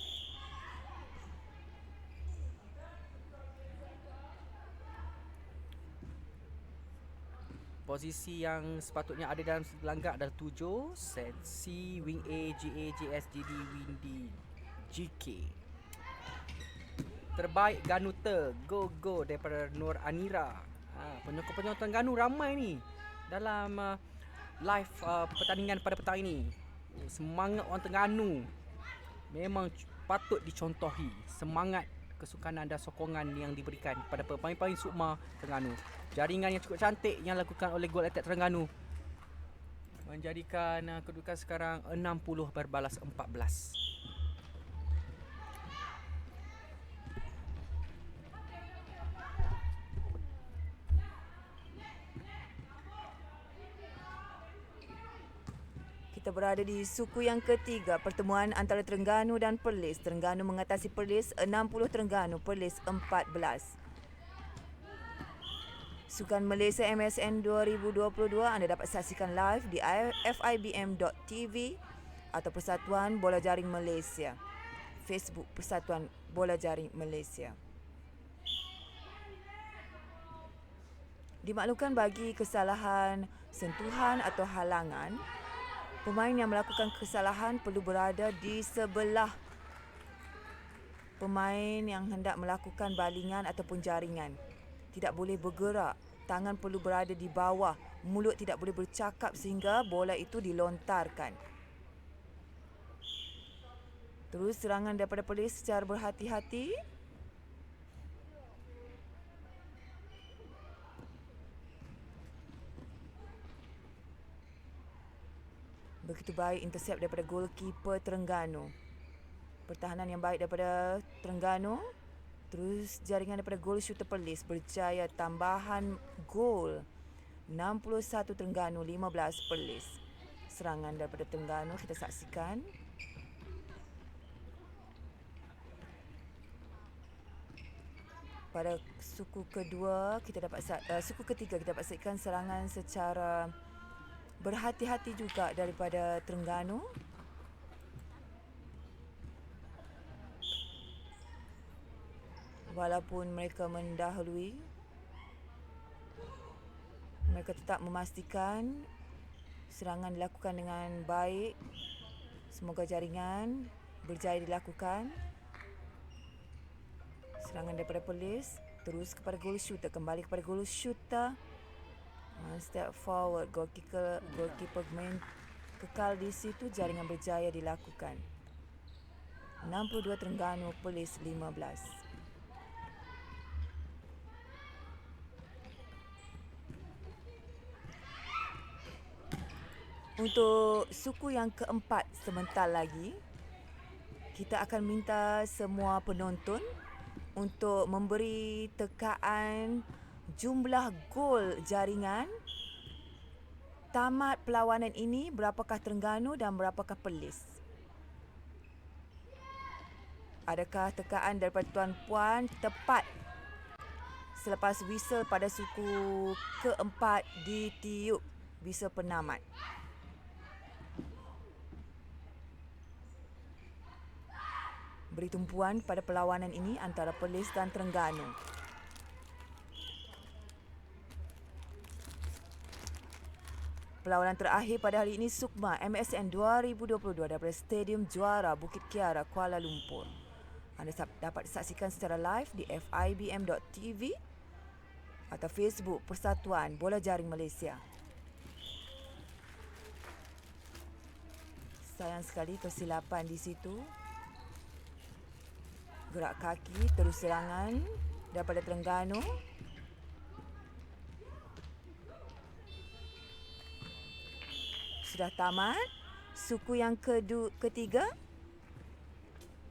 Posisi yang sepatutnya ada dalam langkah adalah 7. Set C, Wing A, GA, JS, GD, Wing D, GK. Terbaik Ganuta. Go daripada Nur Anira. Penyokong-penyokong Terengganu ramai ni dalam live pertandingan pada petang ini. Semangat orang Terengganu memang patut dicontohi. Semangat, kesukanan dan sokongan yang diberikan pada pemain-pemain Sukma Terengganu. Jaringan yang cukup cantik yang dilakukan oleh Goal Attack Terengganu menjadikan kedudukan sekarang 60-14. Kita berada di suku yang ketiga, pertemuan antara Terengganu dan Perlis. Terengganu mengatasi Perlis 60 Terengganu, Perlis 14. Sukan Malaysia MSN 2022 anda dapat saksikan live di fibm.tv atau Persatuan Bola Jaring Malaysia. Facebook Persatuan Bola Jaring Malaysia. Dimaklumkan bagi kesalahan sentuhan atau halangan, pemain yang melakukan kesalahan perlu berada di sebelah pemain yang hendak melakukan balingan ataupun jaringan. Tidak boleh bergerak, tangan perlu berada di bawah, mulut tidak boleh bercakap sehingga bola itu dilontarkan. Terus serangan daripada Perlis secara berhati-hati. Begitu baik intercept daripada goalkeeper Terengganu. Pertahanan yang baik daripada Terengganu. Terus jaringan daripada gol shooter Perlis berjaya tambahan gol. 61 Terengganu, 15 Perlis. Serangan daripada Terengganu kita saksikan. Pada suku kedua kita dapat suku ketiga kita dapat saksikan serangan secara berhati-hati juga daripada Terengganu. Walaupun mereka mendahului, mereka tetap memastikan serangan dilakukan dengan baik. Semoga jaringan berjaya dilakukan. Serangan daripada Perlis terus kepada goal shooter, kembali kepada goal shooter. One step forward, goalkeeper main kekal di situ, jaringan berjaya dilakukan. 62 Terengganu, Perlis 15. Untuk suku yang keempat sebentar lagi, kita akan minta semua penonton untuk memberi tekaan jumlah gol jaringan tamat perlawanan ini, berapakah Terengganu dan berapakah Perlis. Adakah tekaan daripada tuan-puan tepat selepas whistle pada suku keempat ditiup, whistle penamat. Beri tumpuan pada perlawanan ini antara Perlis dan Terengganu. Perlawanan terakhir pada hari ini Sukma MSN 2022 daripada Stadium Juara Bukit Kiara, Kuala Lumpur. Anda dapat saksikan secara live di fibm.tv atau Facebook Persatuan Bola Jaring Malaysia. Sayang sekali kesilapan di situ. Gerak kaki terus serangan daripada Terengganu. Sudah tamat suku yang ketiga.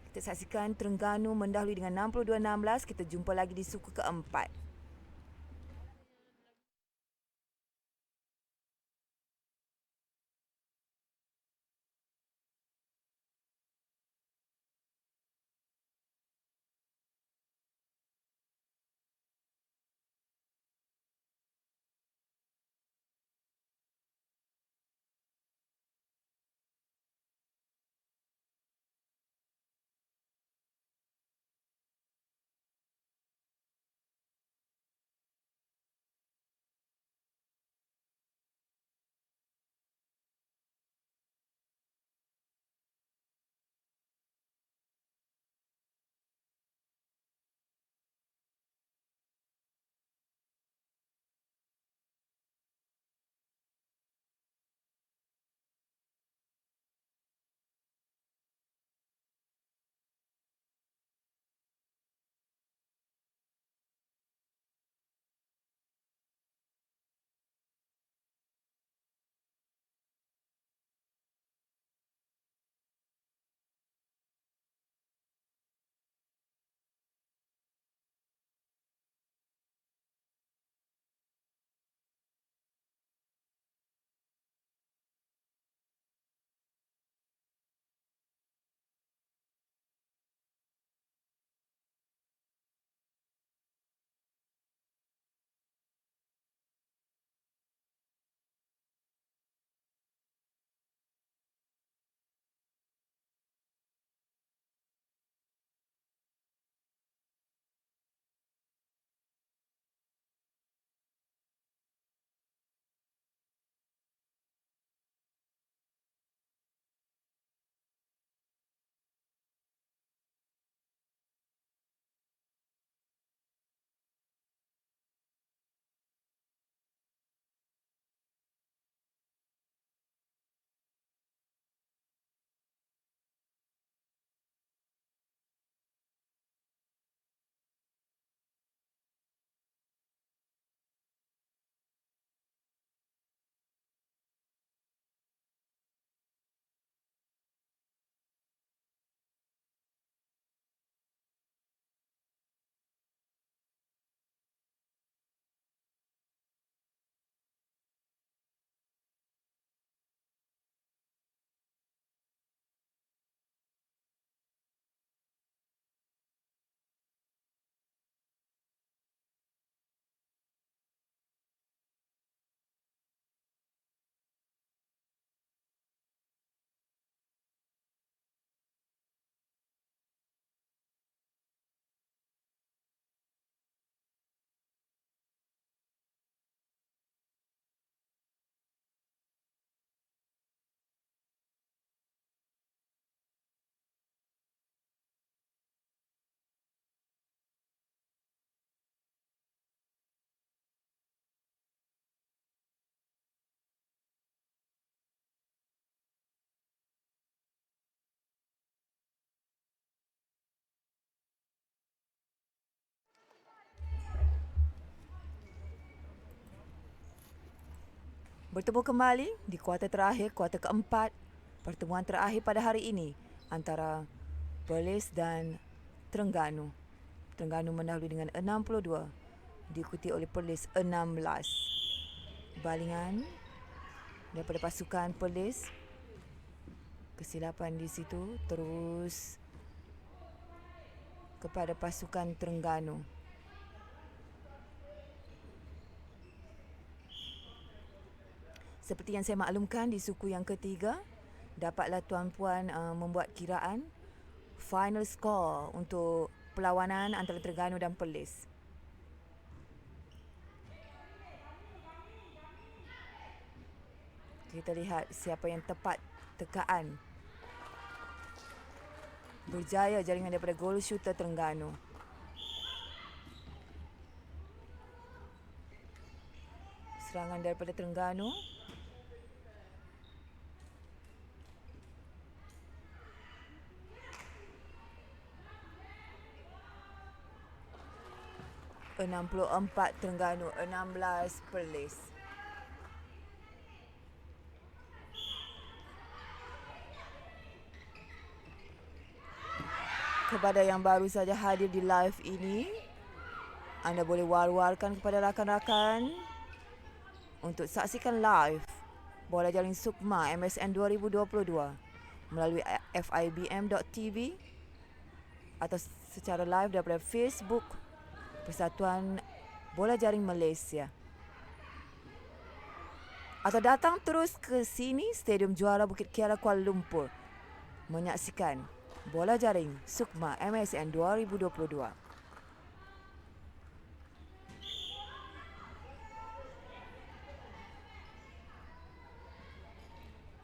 Kita saksikan Terengganu mendahului dengan 62-16. Kita jumpa lagi di suku keempat. Bertemu kembali di kuarter terakhir, kuarter keempat. Pertemuan terakhir pada hari ini antara Perlis dan Terengganu. Terengganu mendahului dengan 62, diikuti oleh Perlis 16. Balingan daripada pasukan Perlis. Kesilapan di situ terus kepada pasukan Terengganu. Seperti yang saya maklumkan, di suku yang ketiga, dapatlah tuan-puan membuat kiraan final score untuk perlawanan antara Terengganu dan Perlis. Kita lihat siapa yang tepat tekaan. Berjaya jaringan daripada goal shooter Terengganu. Serangan daripada Terengganu. (64) Terengganu, 16 Perlis. Kepada yang baru saja hadir di live ini, anda boleh war-warkan kepada rakan-rakan untuk saksikan live Bola Jaring Sukma MSN 2022 melalui FIBM.tv atau secara live daripada Facebook Persatuan Bola Jaring Malaysia. Atau datang terus ke sini Stadium Juara Bukit Kiara Kuala Lumpur menyaksikan Bola Jaring Sukma MSN 2022.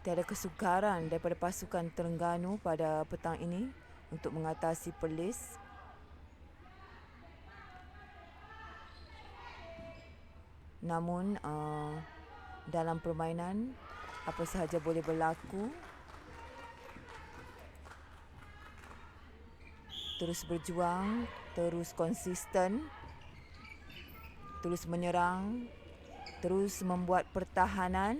Tiada kesukaran daripada pasukan Terengganu pada petang ini untuk mengatasi Perlis. Namun dalam permainan apa sahaja boleh berlaku. Terus berjuang, terus konsisten, terus menyerang, terus membuat pertahanan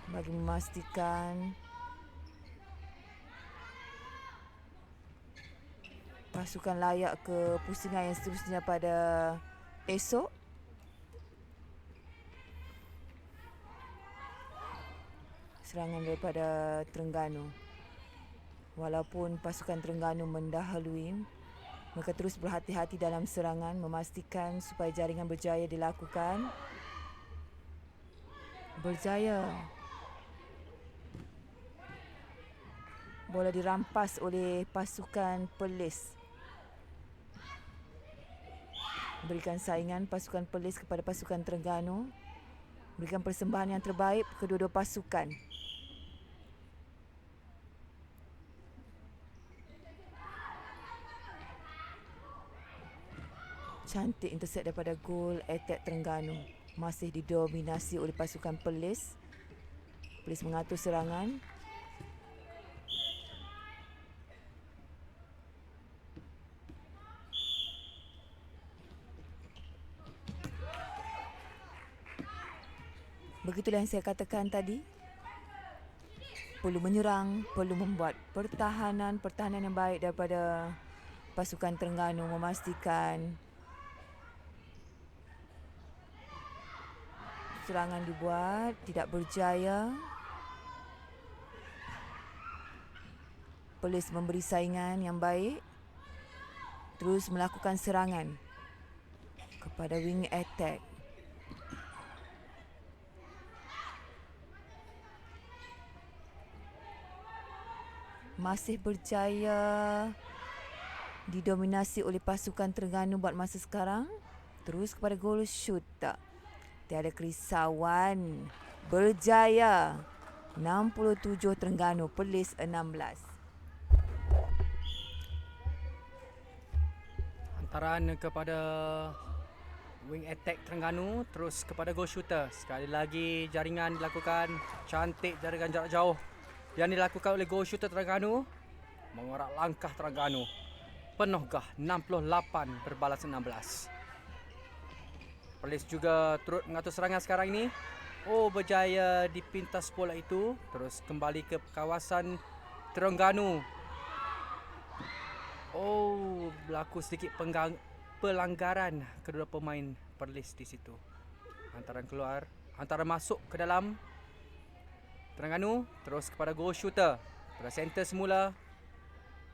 bagi memastikan pasukan layak ke pusingan yang seterusnya pada esok. Serangan daripada Terengganu. Walaupun pasukan Terengganu mendahului, mereka terus berhati-hati dalam serangan, memastikan supaya jaringan berjaya dilakukan. Berjaya. Bola dirampas oleh pasukan Perlis. Berikan saingan pasukan Perlis kepada pasukan Terengganu. Berikan persembahan yang terbaik kedua-dua pasukan. Cantik intercept daripada gol attack Terengganu. Masih didominasi oleh pasukan Perlis. Perlis mengatur serangan. Begitulah yang saya katakan tadi. Perlu menyerang, perlu membuat pertahanan yang baik daripada pasukan Terengganu, memastikan serangan dibuat, tidak berjaya. Perlis memberi saingan yang baik. Terus melakukan serangan kepada wing attack. Masih berjaya didominasi oleh pasukan Terengganu buat masa sekarang. Terus kepada goal shoot tak. Tiada kerisauan. Berjaya. 67 Terengganu, Perlis 16. Hantaran kepada wing attack Terengganu, terus kepada goal shooter. Sekali lagi jaringan dilakukan. Cantik jaringan jarak jauh yang dilakukan oleh goal shooter Terengganu. Mengorak langkah Terengganu. Penuhkah 68 berbalas 16. Perlis juga turut mengatur serangan sekarang ini. Oh, berjaya dipintas bola itu. Terus kembali ke kawasan Terengganu. Oh, berlaku sedikit pelanggaran kedua pemain Perlis di situ. Hantaran keluar, hantaran masuk ke dalam Terengganu. Terus kepada goal shooter. Pada center semula.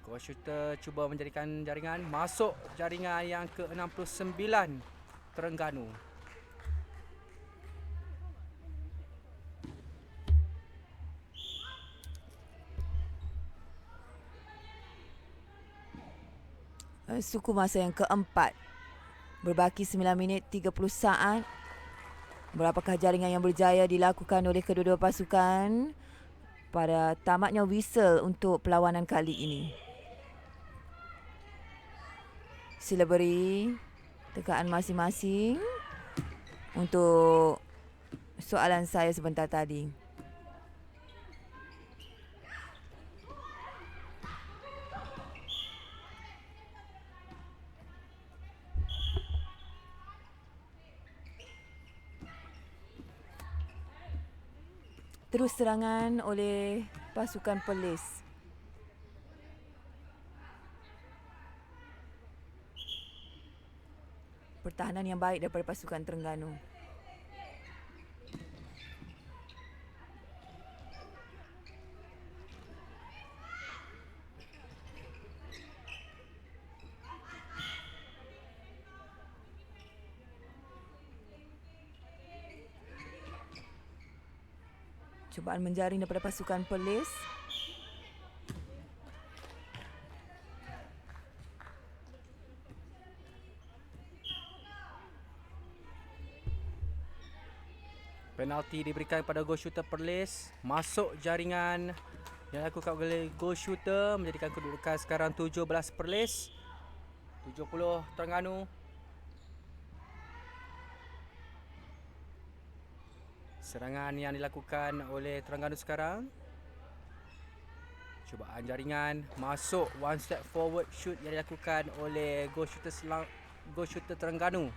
Goal shooter cuba menjadikan jaringan. Masuk jaringan yang ke-69 Terengganu. Suku masa yang keempat. Berbaki 9 minit 30 saat. Berapakah jaringan yang berjaya dilakukan oleh kedua-dua pasukan pada tamatnya whistle untuk perlawanan kali ini. Sila beri tekaan masing-masing untuk soalan saya sebentar tadi. Terus serangan oleh pasukan Perlis. Pertahanan yang baik daripada pasukan Terengganu. Cubaan menjaring daripada pasukan Perlis. Penalti diberikan kepada goal shooter Perlis. Masuk jaringan yang dilakukan oleh goal shooter menjadikan kedudukan sekarang 17 Perlis, 70 Terengganu. Serangan yang dilakukan oleh Terengganu sekarang. Cubaan jaringan masuk, one step forward shoot yang dilakukan oleh goal shooter Terengganu.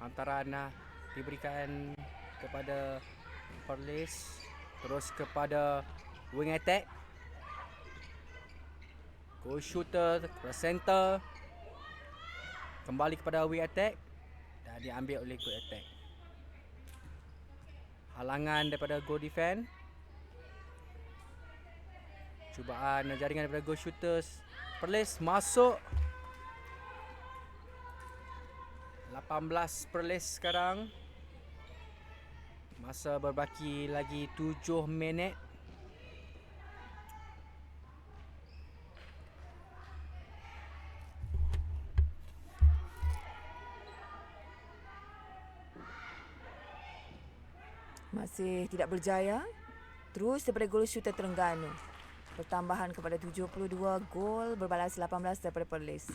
Hantaran diberikan kepada Perlis, terus kepada wing attack. Goal shooter kepada center, kembali kepada wing attack dan diambil oleh goal attack. Halangan daripada goal defense. Cubaan jaringan daripada goal shooters Perlis masuk. 18 Perlis sekarang. Masa berbaki lagi 7 minit. Masih tidak berjaya. Terus daripada gol shooter Terengganu. Pertambahan kepada 72 gol berbalas 18 daripada Perlis.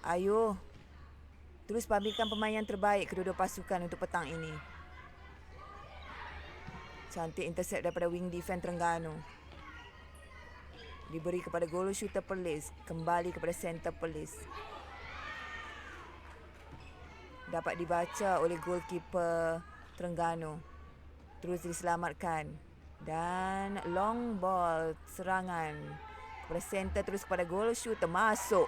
Ayo. Terus pamerkan pemain yang terbaik kedua-dua pasukan untuk petang ini. Cantik intercept daripada wing defense Terengganu. Diberi kepada gol shooter Perlis. Kembali kepada center Perlis. Dapat dibaca oleh goalkeeper Terengganu. Terus diselamatkan. Dan long ball serangan kepada center, terus kepada goal shooter. Masuk.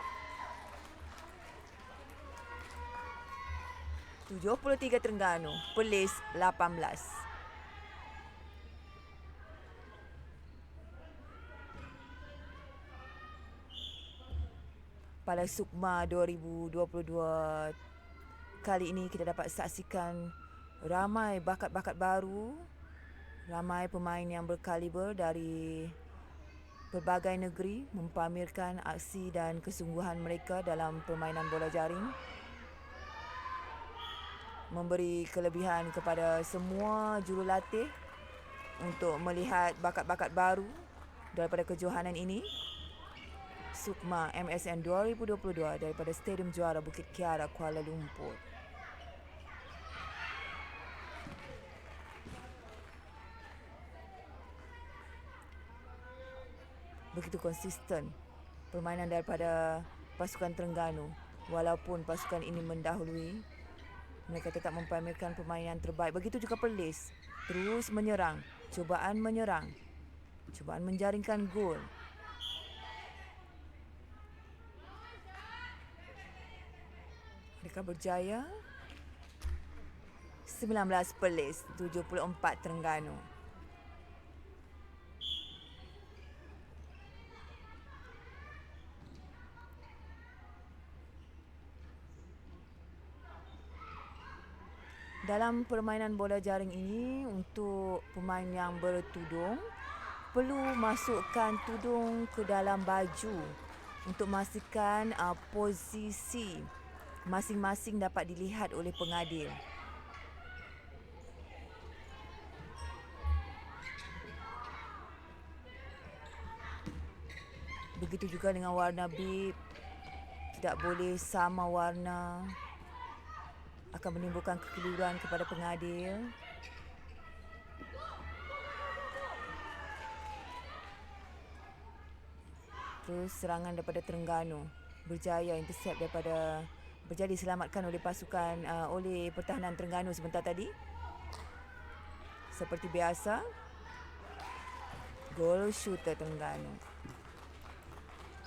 73 Terengganu, Perlis 18. Pada Sukma 2022 kali ini kita dapat saksikan ramai bakat-bakat baru, ramai pemain yang berkaliber dari berbagai negeri mempamerkan aksi dan kesungguhan mereka dalam permainan bola jaring, memberi kelebihan kepada semua jurulatih untuk melihat bakat-bakat baru daripada kejohanan ini. Sukma MSN 2022 daripada Stadium Juara Bukit Kiara, Kuala Lumpur. Begitu konsisten permainan daripada pasukan Terengganu. Walaupun pasukan ini mendahului, mereka tetap mempamerkan permainan terbaik. Begitu juga Perlis. Terus menyerang. Cubaan menyerang. Cubaan menjaringkan gol. Mereka berjaya. 19 Perlis, 74 Terengganu. Dalam permainan bola jaring ini, untuk pemain yang bertudung, perlu masukkan tudung ke dalam baju untuk memastikan posisi masing-masing dapat dilihat oleh pengadil. Begitu juga dengan warna bib. Tidak boleh sama warna. Akan menimbulkan kekeliruan kepada pengadil. Terus serangan daripada Terengganu berjaya intercept berjaya diselamatkan oleh pasukan oleh pertahanan Terengganu sebentar tadi. Seperti biasa, goal shooter Terengganu.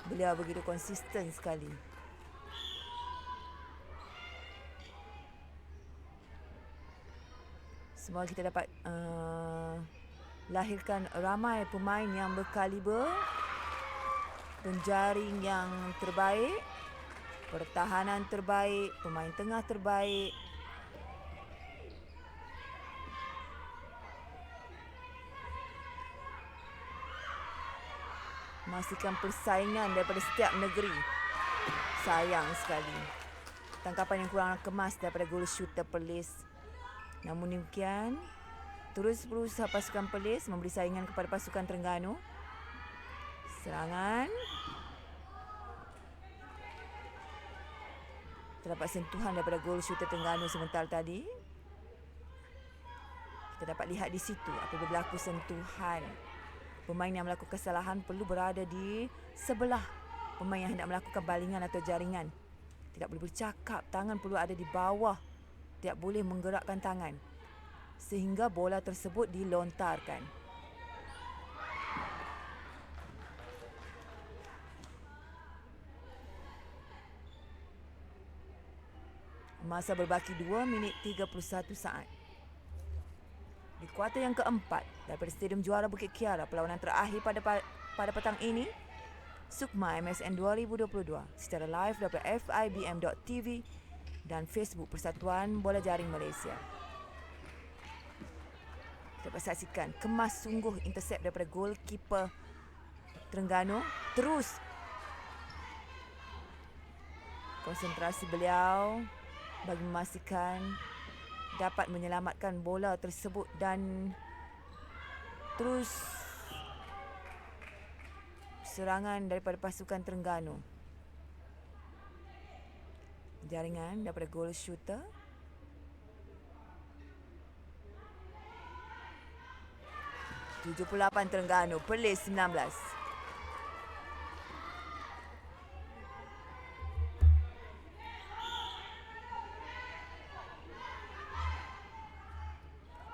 Beliau begitu konsisten sekali. Semoga kita dapat lahirkan ramai pemain yang berkaliber, penjaring yang terbaik, pertahanan terbaik, pemain tengah terbaik. Memastikan persaingan daripada setiap negeri. Sayang sekali tangkapan yang kurang kemas daripada goal shooter Perlis. Namun demikian, terus berusaha pasukan Perlis memberi saingan kepada pasukan Terengganu. Serangan. Terdapat sentuhan daripada goal shooter Terengganu sebentar tadi. Kita dapat lihat di situ apabila berlaku sentuhan. Pemain yang melakukan kesalahan perlu berada di sebelah pemain yang hendak melakukan balingan atau jaringan. Tidak boleh bercakap, tangan perlu ada di bawah. Tidak boleh menggerakkan tangan sehingga bola tersebut dilontarkan. Masa berbaki 2 minit 31 saat. Di kuarter yang keempat daripada Stadium Juara Bukit Kiara, perlawanan terakhir pada petang ini, Sukma MSN 2022 secara live daripada FIBM.TV dan Facebook Persatuan Bola Jaring Malaysia. Dapat saksikan kemas sungguh intercept daripada goalkeeper Terengganu. Terus konsentrasi beliau bagi memastikan dapat menyelamatkan bola tersebut dan terus serangan daripada pasukan Terengganu. Jaringan daripada goal shooter. (78) Terengganu, Perlis 19.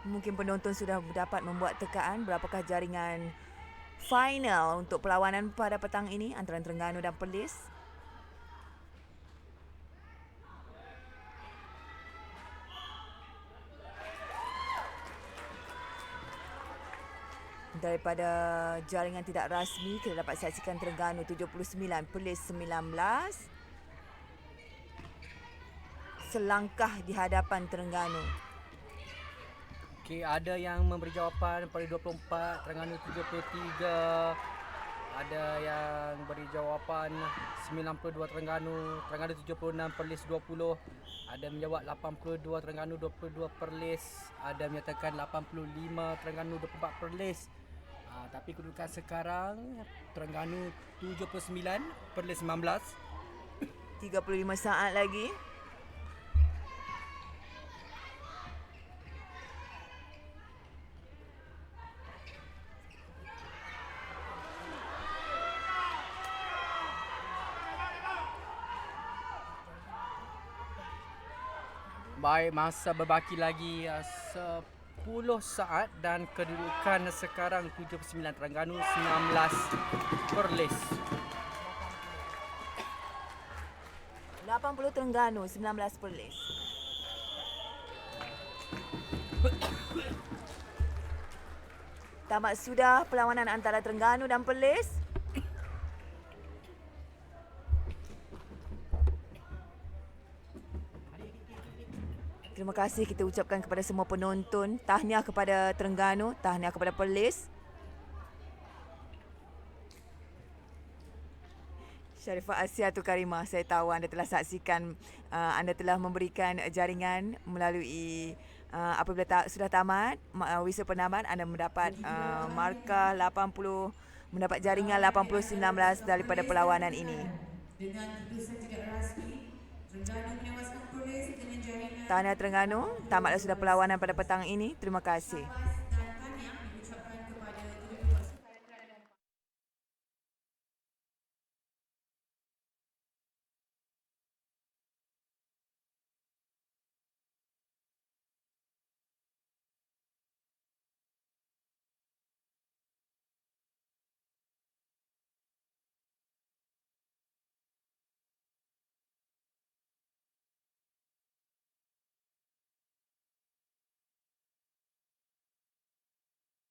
Mungkin penonton sudah dapat membuat tekaan berapakah jaringan final untuk perlawanan pada petang ini antara Terengganu dan Perlis. Daripada jaringan tidak rasmi, kita dapat saksikan Terengganu 79, Perlis 19. Selangkah di hadapan Terengganu. Okey, ada yang memberi jawapan pada 24, Terengganu 73. Ada yang beri jawapan 92 Terengganu, Terengganu 76, Perlis 20. Ada menjawab 82 Terengganu, 22 Perlis. Ada menyatakan 85 Terengganu, 24 Perlis. Tapi kedudukan sekarang Terengganu 79, Perlis 19. 35 saat lagi. Baik, masa berbaki lagi 10 saat dan kedudukan sekarang 79 Terengganu, 19 Perlis. 80 Terengganu, 19 Perlis. Tamat sudah perlawanan antara Terengganu dan Perlis. Terima kasih kita ucapkan kepada semua penonton. Tahniah kepada Terengganu, tahniah kepada Perlis. Sharifah Asiatul Karimah, saya tahu anda telah saksikan, anda telah memberikan jaringan melalui apabila sudah tamat wisuda penamat, anda mendapat markah 80, mendapat jaringan 80-19 daripada perlawanan ini. Dengan keputusan tidak rasmi, Terengganu menewaskan polis dengan jaringan Tahniah Terengganu, tamatlah sudah perlawanan pada petang ini. Terima kasih.